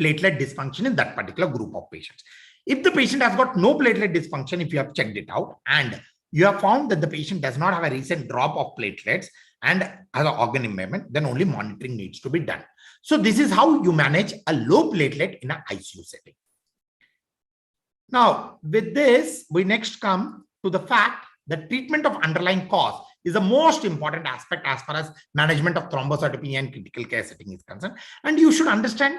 Speaker 2: platelet dysfunction in that particular group of patients. If the patient has got no platelet dysfunction, if you have checked it out and you have found that the patient does not have a recent drop of platelets and has an organ impairment, then only monitoring needs to be done. So this is how you manage a low platelet in an ICU setting. Now, with this, we next come to the fact that treatment of underlying cause is the most important aspect as far as management of thrombocytopenia in critical care setting is concerned. And you should understand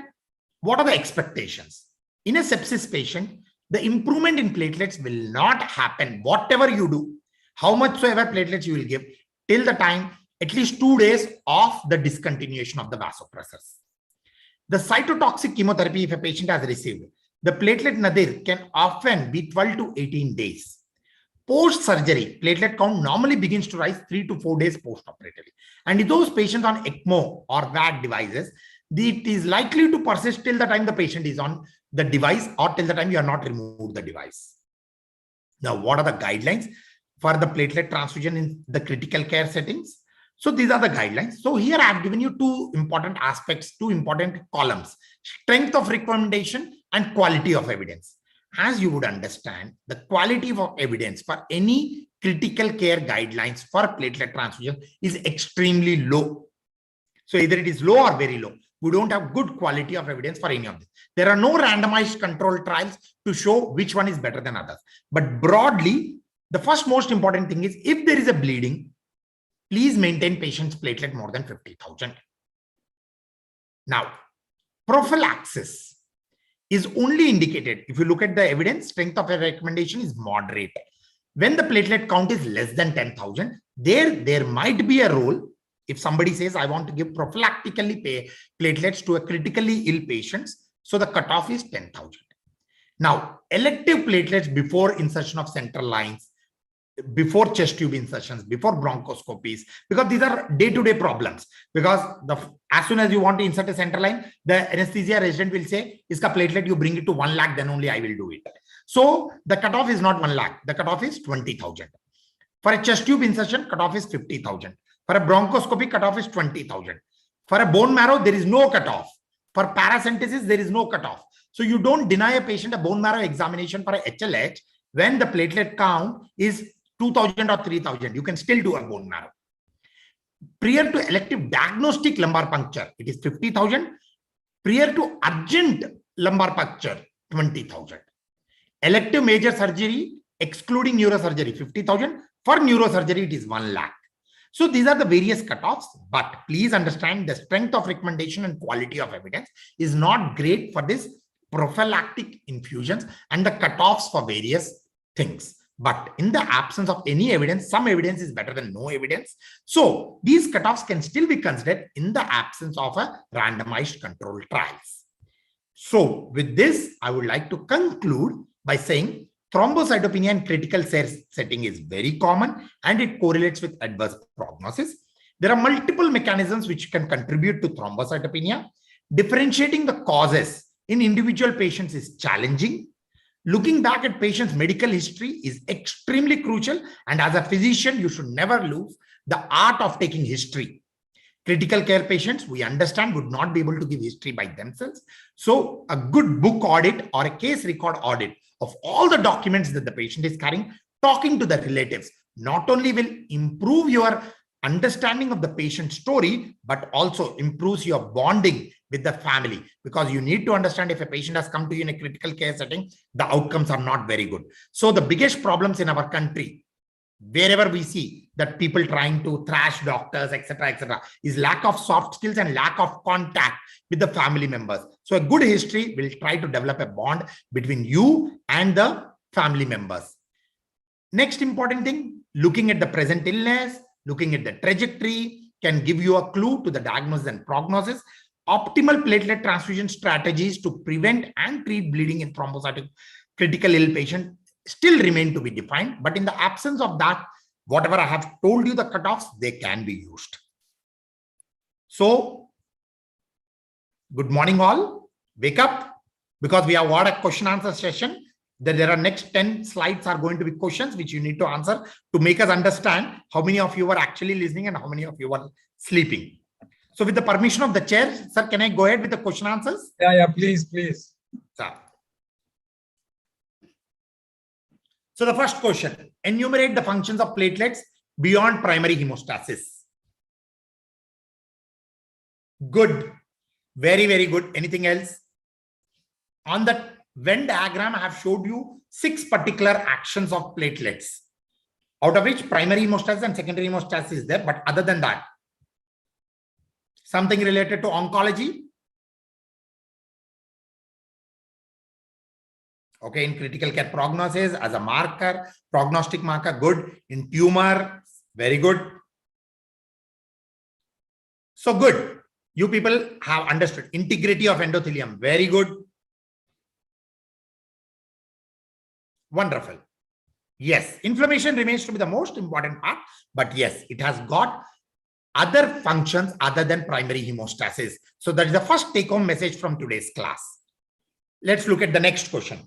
Speaker 2: what are the expectations. In a sepsis patient, the improvement in platelets will not happen, whatever you do, how much soever platelets you will give, till the time at least 2 days of the discontinuation of the vasopressors. The cytotoxic chemotherapy, if a patient has received, the platelet nadir can often be 12 to 18 days. Post-surgery, platelet count normally begins to rise 3 to 4 days post-operatively. And in those patients on ECMO or VAD devices, it is likely to persist till the time the patient is on the device or till the time you are not removed the device. Now, what are the guidelines for the platelet transfusion in the critical care settings? So these are the guidelines. So here I have given you two important aspects, two important columns: strength of recommendation and quality of evidence. As you would understand, the quality of evidence for any critical care guidelines for platelet transfusion is extremely low. So either it is low or very low. We don't have good quality of evidence for any of this. There are no randomized controlled trials to show which one is better than others. But broadly, the first most important thing is if there is a bleeding, please maintain patient's platelet more than 50,000. Now, prophylaxis is only indicated if you look at the evidence. Strength of a recommendation is moderate. When the platelet count is less than 10,000, there might be a role. If somebody says, I want to give prophylactically platelets to a critically ill patients, so the cutoff is 10,000. Now, elective platelets before insertion of central lines, before chest tube insertions, before bronchoscopies, because these are day-to-day problems. Because as soon as you want to insert a central line, the anesthesia resident will say, iska platelet, you bring it to 1 lakh, then only I will do it. So the cutoff is not 1 lakh, the cutoff is 20,000. For a chest tube insertion, cutoff is 50,000. For a bronchoscopy, cutoff is 20,000. For a bone marrow, there is no cutoff. For paracentesis, there is no cutoff. So you don't deny a patient a bone marrow examination for a HLH when the platelet count is 2 2,000 or 3,000, you can still do a bone marrow. Prior to elective diagnostic lumbar puncture, it is 50,000. Prior to urgent lumbar puncture, 20,000. Elective major surgery, excluding neurosurgery, 50,000. For neurosurgery, it is 1 lakh. So these are the various cutoffs, but please understand the strength of recommendation and quality of evidence is not great for this prophylactic infusions and the cutoffs for various things. But in the absence of any evidence, some evidence is better than no evidence. So these cutoffs can still be considered in the absence of a randomized controlled trials. So with this, I would like to conclude by saying thrombocytopenia in critical care setting is very common and it correlates with adverse prognosis. There are multiple mechanisms which can contribute to thrombocytopenia. Differentiating the causes in individual patients is challenging. Looking back at patients' medical history is extremely crucial. And as a physician, you should never lose the art of taking history. Critical care patients, we understand, would not be able to give history by themselves. So a good book audit or a case record audit of all the documents that the patient is carrying, talking to the relatives, not only will improve your understanding of the patient's story, but also improves your bonding with the family, because you need to understand if a patient has come to you in a critical care setting, the outcomes are not very good. So the biggest problems in our country, wherever we see that people trying to thrash doctors, etc., is lack of soft skills and lack of contact with the family members. So a good history will try to develop a bond between you and the family members. Next important thing, looking at the present illness, looking at the trajectory can give you a clue to the diagnosis and prognosis. Optimal platelet transfusion strategies to prevent and treat bleeding in thrombocytic critical ill patient still remain to be defined. But in the absence of that, whatever I have told you, the cutoffs, they can be used. So, good morning all. Wake up, because we have got a question answer session. That there are next 10 slides are going to be questions which you need to answer to make us understand how many of you are actually listening and how many of you are sleeping. So with the permission of the chair, sir, can I go ahead with the question answers?
Speaker 1: Yeah, please.
Speaker 2: Sir. So the first question, enumerate the functions of platelets beyond primary hemostasis. Good. Very, very good. Anything else? On the Venn diagram, I have showed you 6 particular actions of platelets, out of which primary hemostasis and secondary hemostasis is there. But other than that, something related to oncology. Okay, in critical care prognosis as a marker, prognostic marker, good. In tumor, very good. So good. You people have understood. Integrity of endothelium, very good. Wonderful. Yes, inflammation remains to be the most important part, but yes, it has got other functions other than primary hemostasis. So that is the first take-home message from today's class. Let's look at the next question.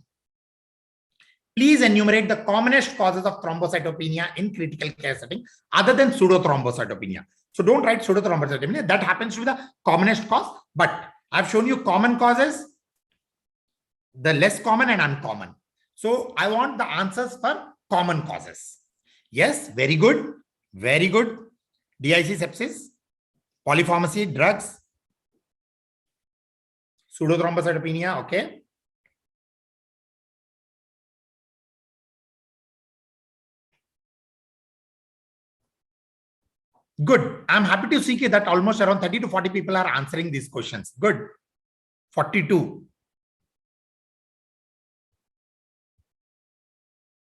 Speaker 2: Please enumerate the commonest causes of thrombocytopenia in critical care setting other than pseudothrombocytopenia. So don't write pseudothrombocytopenia. That happens to be the commonest cause, but I've shown you common causes, the less common and uncommon. So I want the answers for common causes. Yes, very good. Very good. DIC sepsis, polypharmacy, drugs, pseudothrombocytopenia, okay. Good. I'm happy to see that almost around 30 to 40 people are answering these questions. Good. 42.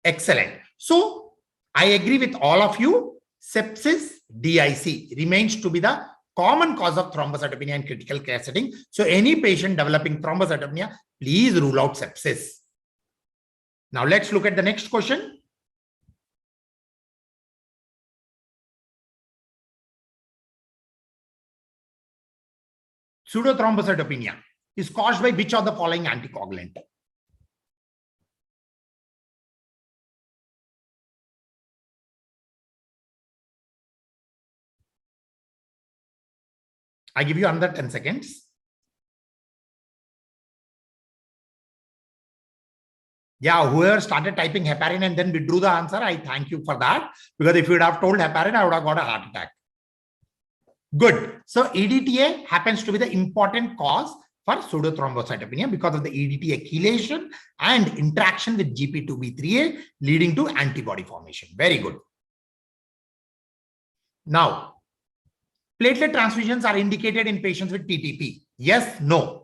Speaker 2: Excellent. So I agree with all of you. Sepsis, DIC remains to be the common cause of thrombocytopenia in critical care setting. So any patient developing thrombocytopenia, please rule out sepsis. Now let's look at the next question. Pseudothrombocytopenia is caused by which of the following anticoagulant? I give you another 10 seconds. Yeah, whoever started typing heparin and then withdrew the answer, I thank you for that. Because if you would have told heparin, I would have got a heart attack. Good. So EDTA happens to be the important cause for pseudothrombocytopenia because of the EDTA chelation and interaction with GP2B3A leading to antibody formation. Very good. Now, platelet transfusions are indicated in patients with TTP. Yes, no.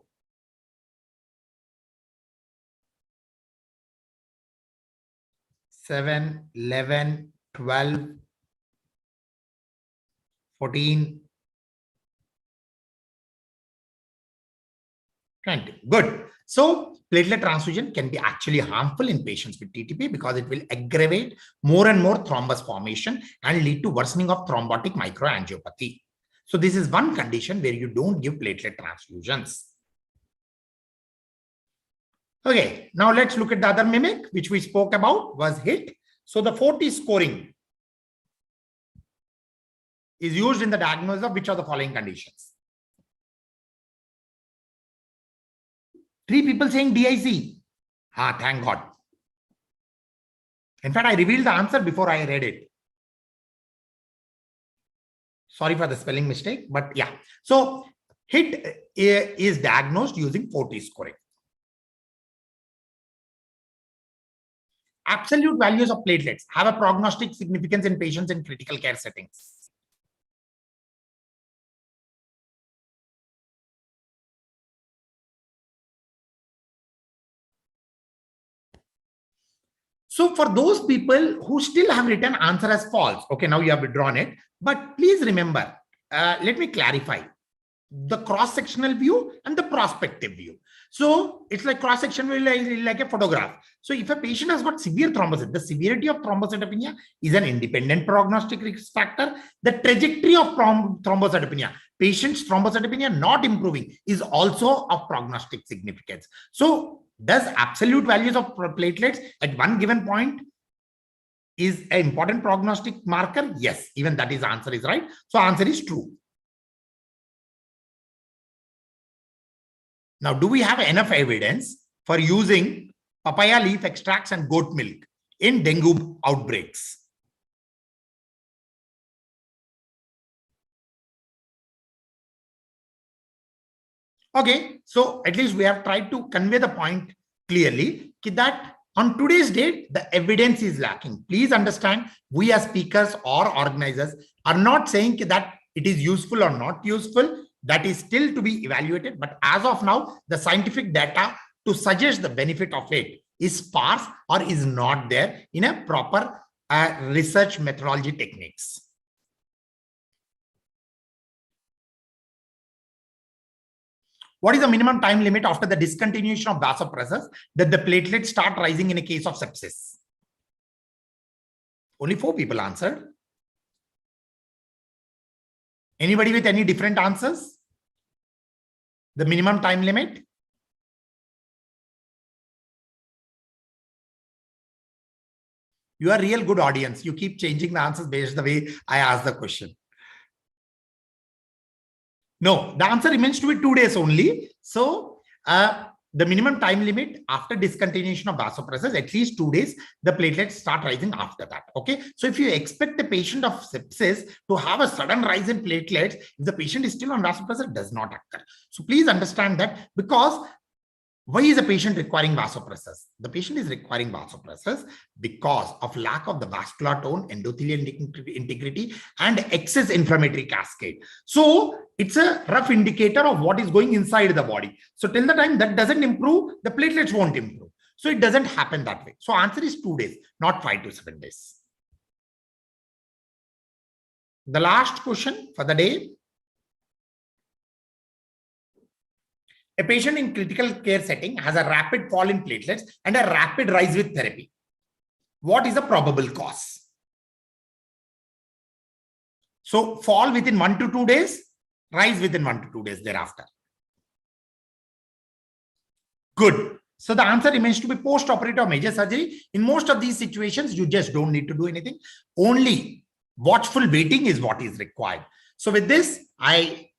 Speaker 2: Seven, 11, 12, 14, 20. Good. So platelet transfusion can be actually harmful in patients with TTP because it will aggravate more and more thrombus formation and lead to worsening of thrombotic microangiopathy. So this is one condition where you don't give platelet transfusions. Okay, now let's look at the other mimic which we spoke about was HIT. So the 40 scoring is used in the diagnosis of which of the following conditions? 3 people saying DIC. Thank God. In fact, I revealed the answer before I read it. Sorry for the spelling mistake, but yeah. So HIT is diagnosed using 40 scoring. Absolute values of platelets have a prognostic significance in patients in critical care settings. So for those people who still have written answer as false, okay, now you have withdrawn it. But please remember, let me clarify the cross-sectional view and the prospective view. So it's like cross-section like a photograph. So if a patient has got severe thrombocytopenia, the severity of thrombocytopenia is an independent prognostic risk factor. The trajectory of thrombocytopenia, patient's thrombocytopenia not improving, is also of prognostic significance. So does absolute values of platelets at one given point is an important prognostic marker? Yes, even that is answer is right. So answer is true. Now, do we have enough evidence for using papaya leaf extracts and goat milk in dengue outbreaks? Okay, so at least we have tried to convey the point clearly that on today's date, the evidence is lacking. Please understand, we as speakers or organizers are not saying that it is useful or not useful. That is still to be evaluated. But as of now, the scientific data to suggest the benefit of it is sparse or is not there in a proper research methodology techniques. What is the minimum time limit after the discontinuation of vasopressors that the platelets start rising in a case of sepsis? Only 4 people answered. Anybody with any different answers? The minimum time limit? You are a real good audience. You keep changing the answers based on the way I ask the question. No, the answer remains to be 2 days only. So the minimum time limit after discontinuation of vasopressors, at least 2 days, the platelets start rising after that. Okay. So if you expect a patient of sepsis to have a sudden rise in platelets, if the patient is still on vasopressor, it does not occur. So please understand that, because why is a patient requiring vasopressors? The patient is requiring vasopressors because of lack of the vascular tone, endothelial integrity, and excess inflammatory cascade. So it's a rough indicator of what is going inside the body. So till the time that doesn't improve, the platelets won't improve. So it doesn't happen that way. So answer is 2 days, not 5 to 7 days. The last question for the day. A patient in critical care setting has a rapid fall in platelets and a rapid rise with therapy. What is the probable cause? So fall within 1 to 2 days, rise within 1 to 2 days thereafter. Good. So the answer remains to be post-operative major surgery. In most of these situations, you just don't need to do anything. Only watchful waiting is what is required. So with this, I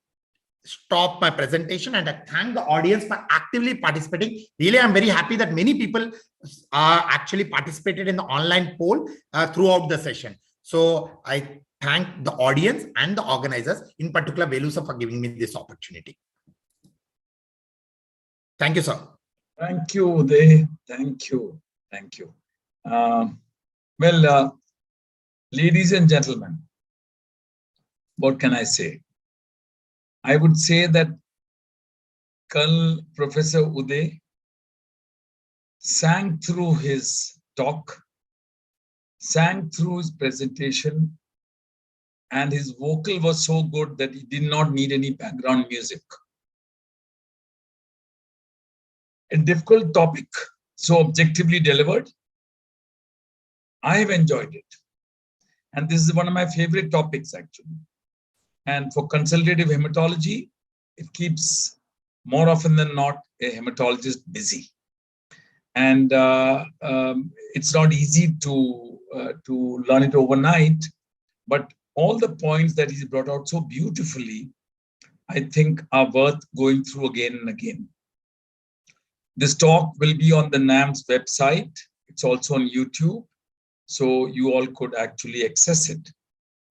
Speaker 2: stop my presentation and I thank the audience for actively participating. Really, I'm very happy that many people actually participated in the online poll throughout the session. So I thank the audience and the organizers, in particular Velu sir, for giving me this opportunity. Thank you, sir.
Speaker 1: Thank you, Uday. Thank you. Thank you. Well, ladies and gentlemen, what can I say? I would say that Colonel Professor Uday sang through his talk, sang through his presentation, and his vocal was so good that he did not need any background music. A difficult topic, so objectively delivered. I have enjoyed it. And this is one of my favorite topics, actually. And for consultative hematology, it keeps more often than not a hematologist busy. And it's not easy to learn it overnight, but all the points that he's brought out so beautifully, I think are worth going through again and again. This talk will be on the NAM's website. It's also on YouTube, so you all could actually access it.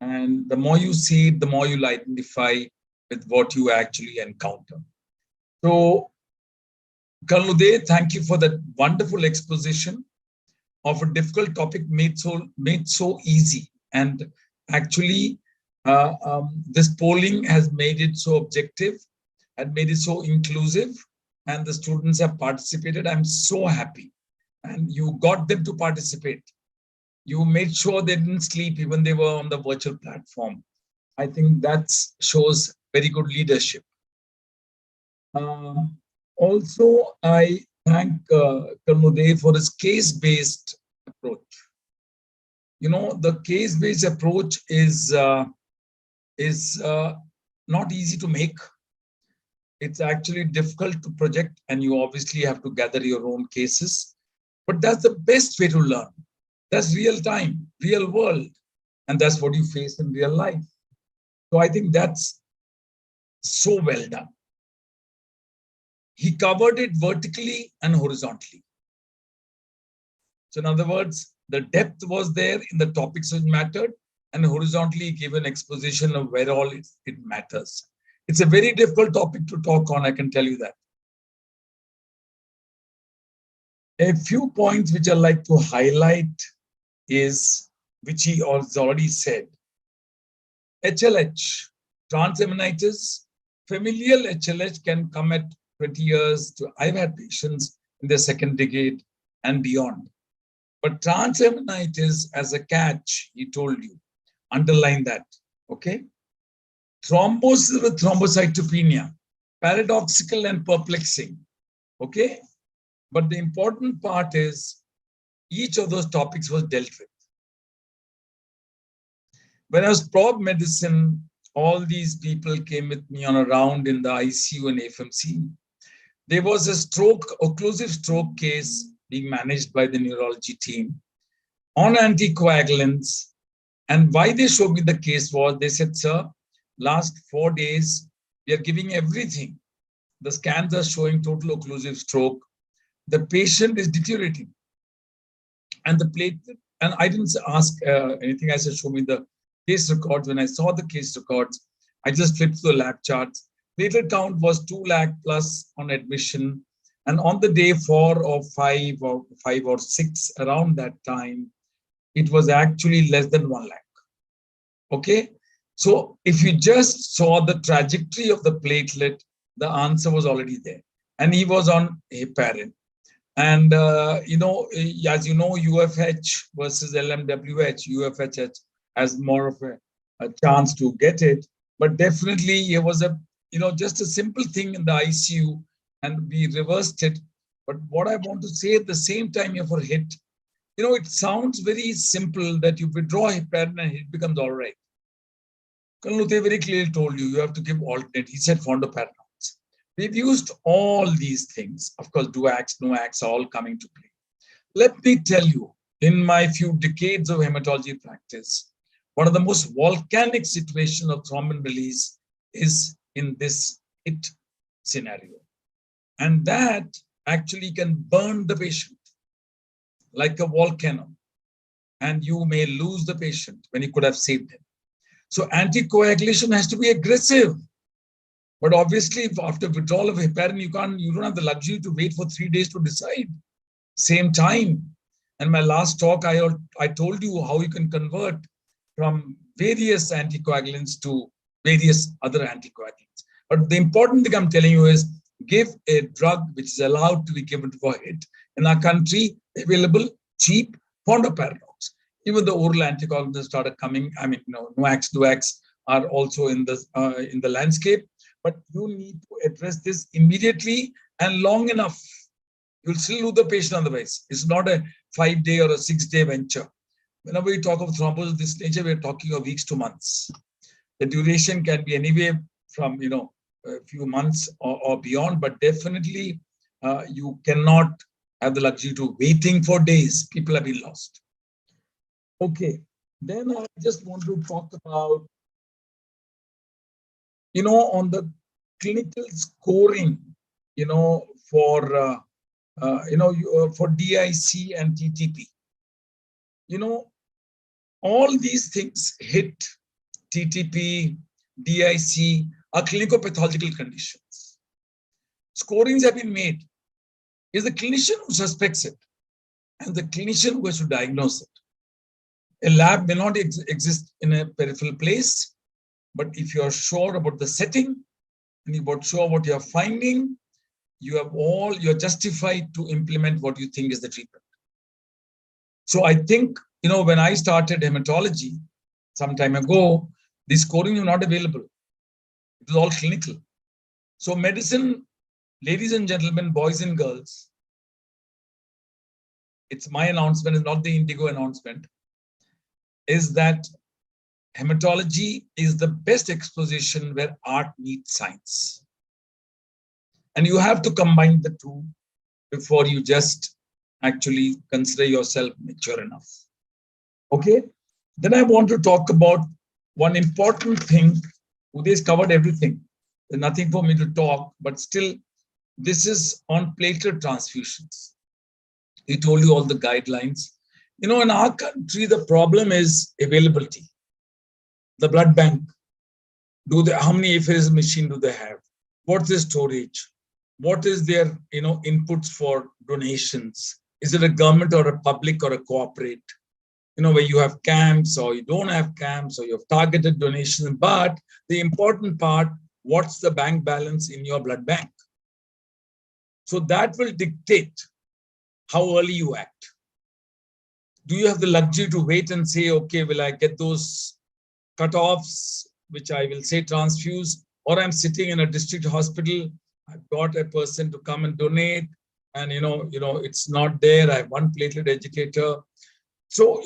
Speaker 1: And the more you see it, the more you'll identify with what you actually encounter. So, Colonel Uday, thank you for that wonderful exposition of a difficult topic made so easy. And actually, this polling has made it so objective and made it so inclusive, and the students have participated. I'm so happy. And you got them to participate. You made sure they didn't sleep even they were on the virtual platform. I think that shows very good leadership. Also, I thank Colonel Uday for his case-based approach. You know, the case-based approach is not easy to make. It's actually difficult to project, and you obviously have to gather your own cases. But that's the best way to learn. That's real time, real world. And that's what you face in real life. So I think that's so well done. He covered it vertically and horizontally. So in other words, the depth was there in the topics which mattered, and horizontally gave an exposition of where all it matters. It's a very difficult topic to talk on, I can tell you that. A few points which I'd like to highlight is, which he already said. HLH, transaminitis, familial HLH can come at 20 years. I've had patients in their second decade and beyond. But transaminitis as a catch, he told you, underline that, okay? Thrombosis with thrombocytopenia, paradoxical and perplexing, okay? But the important part is each of those topics was dealt with. When I was prob medicine, all these people came with me on a round in the ICU and FMC. There was a occlusive stroke case being managed by the neurology team on anticoagulants. And why they showed me the case was, they said, sir, last 4 days, we are giving everything. The scans are showing total occlusive stroke. The patient is deteriorating. And the platelet, and I didn't ask anything. I said, show me the case records. When I saw the case records, I just flipped through the lab charts. Platelet count was 2 lakh plus on admission. And on the day 4 or 5 or 6, around that time, it was actually less than 1 lakh. Okay. So if you just saw the trajectory of the platelet, the answer was already there. And he was on heparin. And, you know, as you know, UFH versus LMWH, UFH has more of a chance to get it. But definitely it was just a simple thing in the ICU, and we reversed it. But what I want to say at the same time here for HIT, you know, it sounds very simple that you withdraw heparin and it becomes all right. Colonel Uday very clearly told you, you have to give alternate. He said fondaparinol. We've used all these things. Of course, DUAX, NOAX are all coming to play. Let me tell you, in my few decades of hematology practice, one of the most volcanic situations of thrombin release is in this hit scenario. And that actually can burn the patient like a volcano. And you may lose the patient when you could have saved him. So anticoagulation has to be aggressive. But obviously, if after withdrawal of heparin, you don't have the luxury to wait for 3 days to decide. Same time. And my last talk, I told you how you can convert from various anticoagulants to various other anticoagulants. But the important thing I'm telling you is give a drug which is allowed to be given for HIT. In our country, available, cheap, fond of paradox. Even the oral anticoagulants started coming. I mean, NOACs, DOACs are also in the landscape. But you need to address this immediately and long enough. You'll still lose the patient otherwise. It's not a 5-day or a 6-day venture. Whenever we talk of thrombosis of this nature, we're talking of weeks to months. The duration can be anywhere from a few months or beyond, but definitely you cannot have the luxury to waiting for days. People have been lost. Okay, then I just want to talk about on the clinical scoring, for for DIC and TTP. All these things HIT, TTP, DIC are clinico-pathological conditions. Scorings have been made. It's the clinician who suspects it and the clinician who has to diagnose it. A lab may not exist in a peripheral place, but if you are sure about the setting and you're sure what you're finding, you're justified to implement what you think is the treatment. So I think, when I started hematology some time ago, the scoring was not available. It was all clinical. So medicine, ladies and gentlemen, boys and girls, it's my announcement, it's not the Indigo announcement, is that hematology is the best exposition where art meets science. And you have to combine the two before you just actually consider yourself mature enough. Okay? Then I want to talk about one important thing. Uday's covered everything. There's nothing for me to talk, but still, this is on platelet transfusions. He told you all the guidelines. In our country, the problem is availability. The blood bank, how many apheresis machines do they have? What's the storage? What is their inputs for donations? Is it a government or a public or a corporate? Where you have camps or you don't have camps or you have targeted donations. But the important part, what's the bank balance in your blood bank? So that will dictate how early you act. Do you have the luxury to wait and say, okay, will I get those cutoffs, which I will say transfuse, or I'm sitting in a district hospital, I've got a person to come and donate, and it's not there. I have one platelet educator. So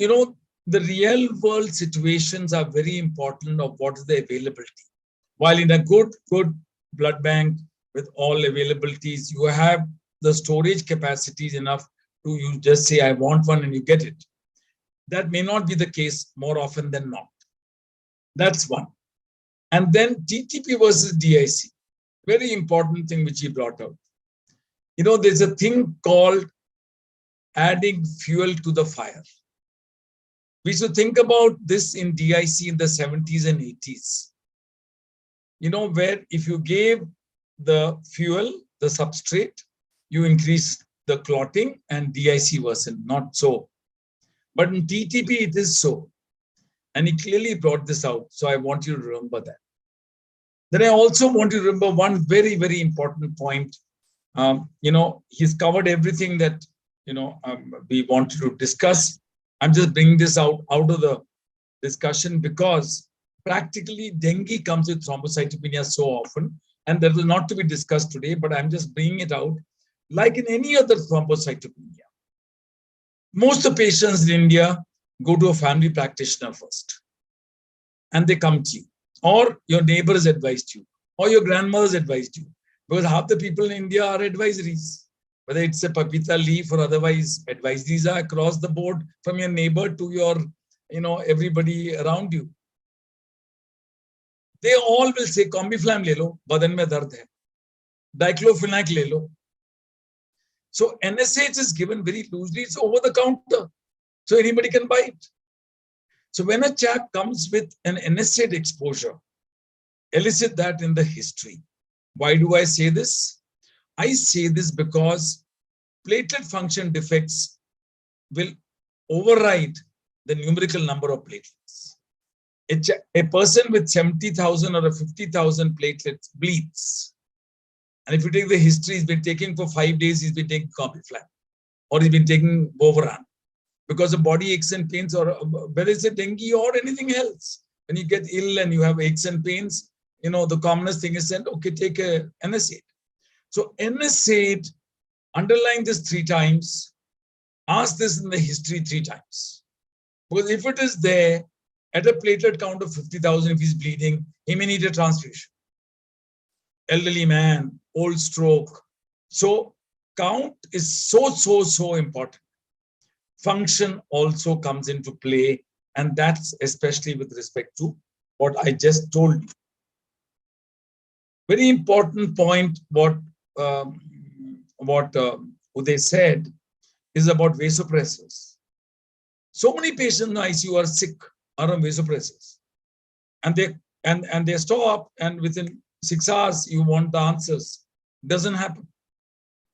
Speaker 1: the real world situations are very important of what is the availability. While in a good blood bank with all availabilities, you have the storage capacities enough to you just say I want one and you get it. That may not be the case more often than not. That's one. And then TTP versus DIC, very important thing which he brought out. There's a thing called adding fuel to the fire. We should think about this in DIC in the 70s and 80s. Where if you gave the fuel, the substrate, you increase the clotting, and DIC worsened, not so. But in TTP, it is so. And he clearly brought this out. So I want you to remember that. Then I also want you to remember one very, very important point. He's covered everything that, we wanted to discuss. I'm just bringing this out of the discussion because practically dengue comes with thrombocytopenia so often, and that is not to be discussed today, but I'm just bringing it out. Like in any other thrombocytopenia, most of the patients in India go to a family practitioner first, and they come to you, or your neighbors advised you, or your grandmothers advised you, because half the people in India are advisories. Whether it's a papita leaf or otherwise, advisories are across the board from your neighbor to your, everybody around you. they all will say Combiflam le lo, badan mein dard hai. Diclofenac le lo. So NSAID is given very loosely. It's over the counter. So anybody can buy it. So when a chap comes with an NSAID exposure, elicit that in the history. Why do I say this? I say this because platelet function defects will override the numerical number of platelets. A person with 70,000 or 50,000 platelets bleeds. And if you take the history, he's been taking for 5 days, he's been taking Combiflam, or he's been taking Bovaran because of body aches and pains, or whether it's a dengue or anything else. When you get ill and you have aches and pains, you know, the commonest thing is said, okay, take a NSAID. So NSAID, underline this 3 times, ask this in the history 3 times. Because if it is there, at a platelet count of 50,000, if he's bleeding, he may need a transfusion. Elderly man, old stroke. So count is so important. Function also comes into play, and that's especially with respect to what I just told you. Very important point, what Uday said is about vasopressors. So many patients in the ICU are sick, are on vasopressors, and they stop, and within 6 hours you want the answers. Doesn't happen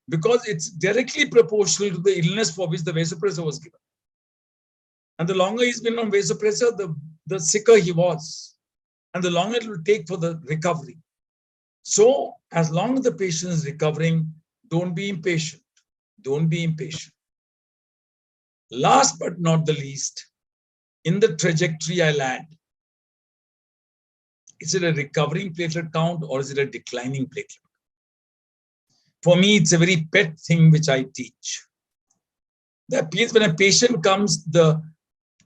Speaker 1: because it's directly proportional to the illness for which the vasopressor was given. And the longer he's been on vasopressor, the sicker he was, and the longer it will take for the recovery. So as long as the patient is recovering, don't be impatient. Don't be impatient. Last but not the least, in the trajectory I'll add, is it a recovering platelet count or is it a declining platelet? For me, it's a very pet thing which I teach. That means when a patient comes, the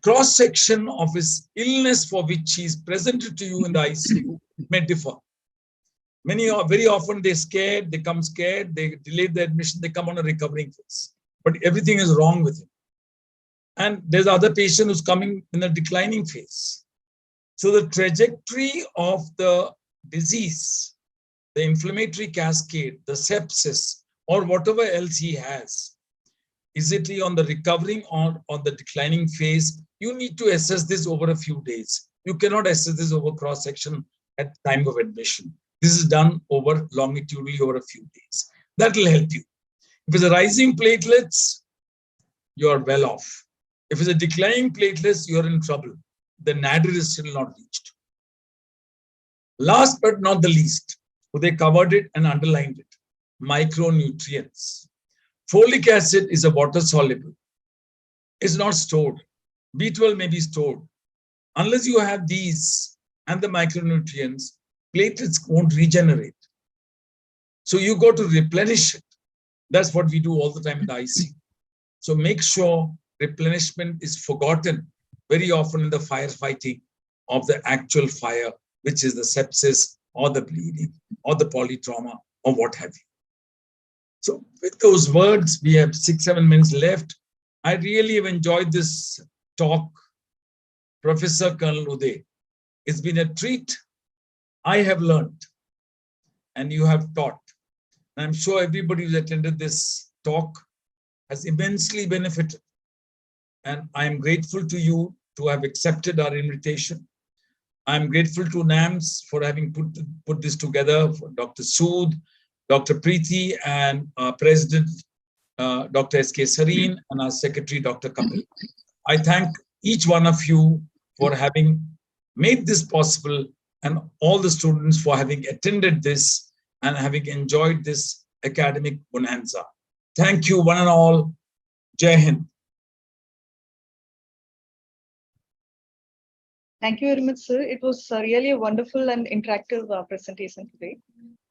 Speaker 1: cross-section of his illness for which he is presented to you in the ICU may differ. Many are very often they're scared, they come scared, they delay the admission, they come on a recovering phase. But everything is wrong with him. And there's other patient who's coming in a declining phase. So the trajectory of the disease, the inflammatory cascade, the sepsis, or whatever else he has, is it on the recovering or on the declining phase? You need to assess this over a few days. You cannot assess this over cross-section at time of admission. This is done over longitudinally over a few days. That will help you. If it's a rising platelets, you're well off. If it's a declining platelets, you're in trouble. The nadir is still not reached. Last but not the least, they covered it and underlined it. Micronutrients. Folic acid is a water soluble. It's not stored. B12 may be stored. Unless you have these and the micronutrients, platelets won't regenerate. So you got to replenish it. That's what we do all the time in the ICU. So make sure replenishment is forgotten very often in the firefighting of the actual fire, which is the sepsis or the bleeding or the polytrauma or what have you. So with those words, we have 6-7 minutes left. I really have enjoyed this talk. Professor Colonel Uday, it's been a treat. I have learned and you have taught. And I'm sure everybody who's attended this talk has immensely benefited. And I'm grateful to you to have accepted our invitation. I'm grateful to NAMS for having put this together, for Dr. Sood, Dr. Preeti, and our President, Dr. S.K. Sareen, and our Secretary, Dr. Kapil. I thank each one of you for having made this possible and all the students for having attended this and having enjoyed this academic bonanza. Thank you, one and all. Jai Hind.
Speaker 3: Thank you very much, sir. It was really a wonderful and interactive presentation today.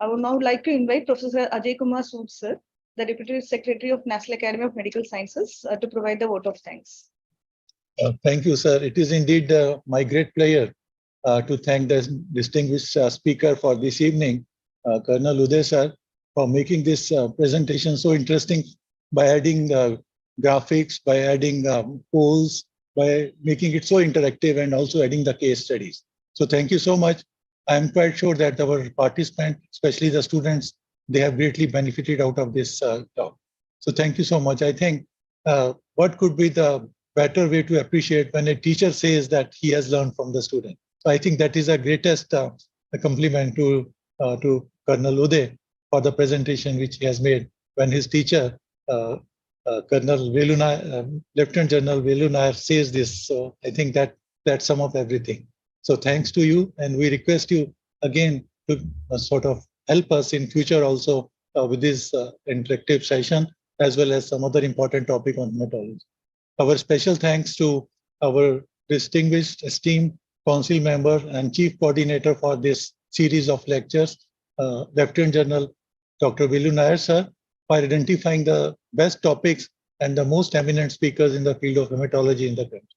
Speaker 3: I would now like to invite Professor Ajay Kumar Sood, sir, the Deputy Secretary of National Academy of Medical Sciences, to provide the vote of thanks.
Speaker 4: Thank you, sir. It is indeed my great pleasure to thank the distinguished speaker for this evening, Colonel Uday sir, for making this presentation so interesting by adding graphics, by adding polls, by making it so interactive and also adding the case studies. So thank you so much. I'm quite sure that our participants, especially the students, they have greatly benefited out of this talk. So thank you so much. I think what could be the better way to appreciate when a teacher says that he has learned from the student. So I think that is the greatest compliment to Colonel Uday for the presentation which he has made when his teacher, Colonel Velu Nair, Lieutenant General Velu Nair says this. So I think that that's some of everything. So thanks to you, and we request you again to sort of help us in future also with this interactive session, as well as some other important topic on hematology. Our special thanks to our distinguished, esteemed council member and chief coordinator for this series of lectures, Lieutenant General Dr. Velu Nair, sir, for identifying the best topics and the most eminent speakers in the field of hematology in the country.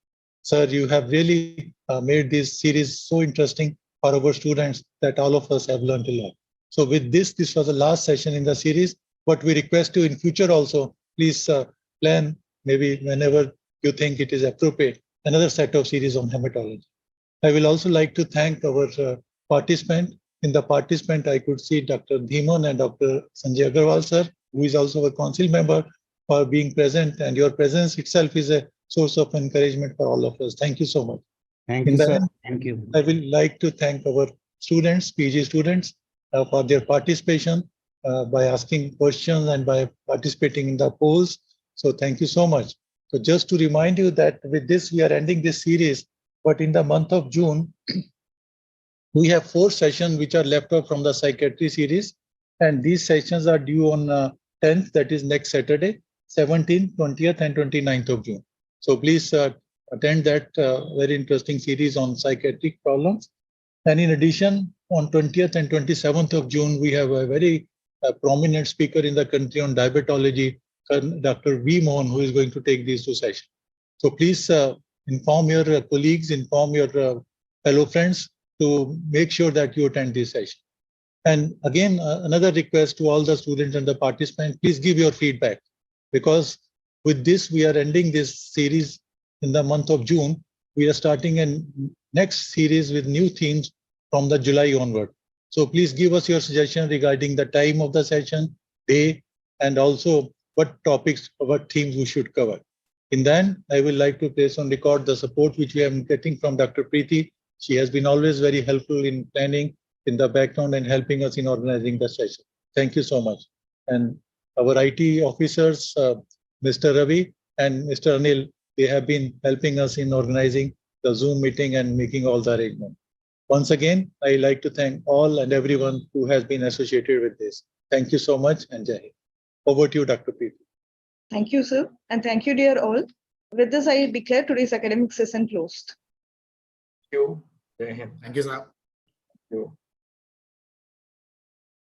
Speaker 4: Sir, you have really made this series so interesting for our students that all of us have learned a lot. So with this was the last session in the series, but we request you in future also, please plan maybe whenever you think it is appropriate, another set of series on hematology. I will also like to thank our participant. In the participant, I could see Dr. Dhiman and Dr. Sanjay Agarwal, sir, who is also a council member, for being present, and your presence itself is a source of encouragement for all of us. Thank you so much.
Speaker 5: Thank you, sir. Thank you.
Speaker 4: I will like to thank our students, PG students, for their participation by asking questions and by participating in the polls. So thank you so much. So just to remind you that with this, we are ending this series, but in the month of June, we have 4 sessions which are left out from the psychiatry series. And these sessions are due on 10th, that is next Saturday, 17th, 20th, and 29th of June. So please attend that very interesting series on psychiatric problems. And in addition, on 20th and 27th of June, we have a very prominent speaker in the country on diabetology, Dr. V. Mohan, who is going to take these 2 sessions. So please inform your colleagues, inform your fellow friends to make sure that you attend this session. And again, another request to all the students and the participants, please give your feedback, because with this, we are ending this series in the month of June. We are starting a next series with new themes from the July onward. So please give us your suggestion regarding the time of the session, day, and also what topics, what themes we should cover. In then, I would like to place on record the support which we are getting from Dr. Preeti. She has been always very helpful in planning in the background and helping us in organizing the session. Thank you so much. And our IT officers, Mr. Ravi and Mr. Anil, they have been helping us in organizing the Zoom meeting and making all the arrangements. Once again, I like to thank all and everyone who has been associated with this. Thank you so much, and Jai Hind. Over to you, Dr. Preeti.
Speaker 3: Thank you, sir. And thank you, dear all. With this, I declare today's academic session closed.
Speaker 1: Thank you. Jai Hind.
Speaker 2: Thank you, sir.
Speaker 1: Thank you.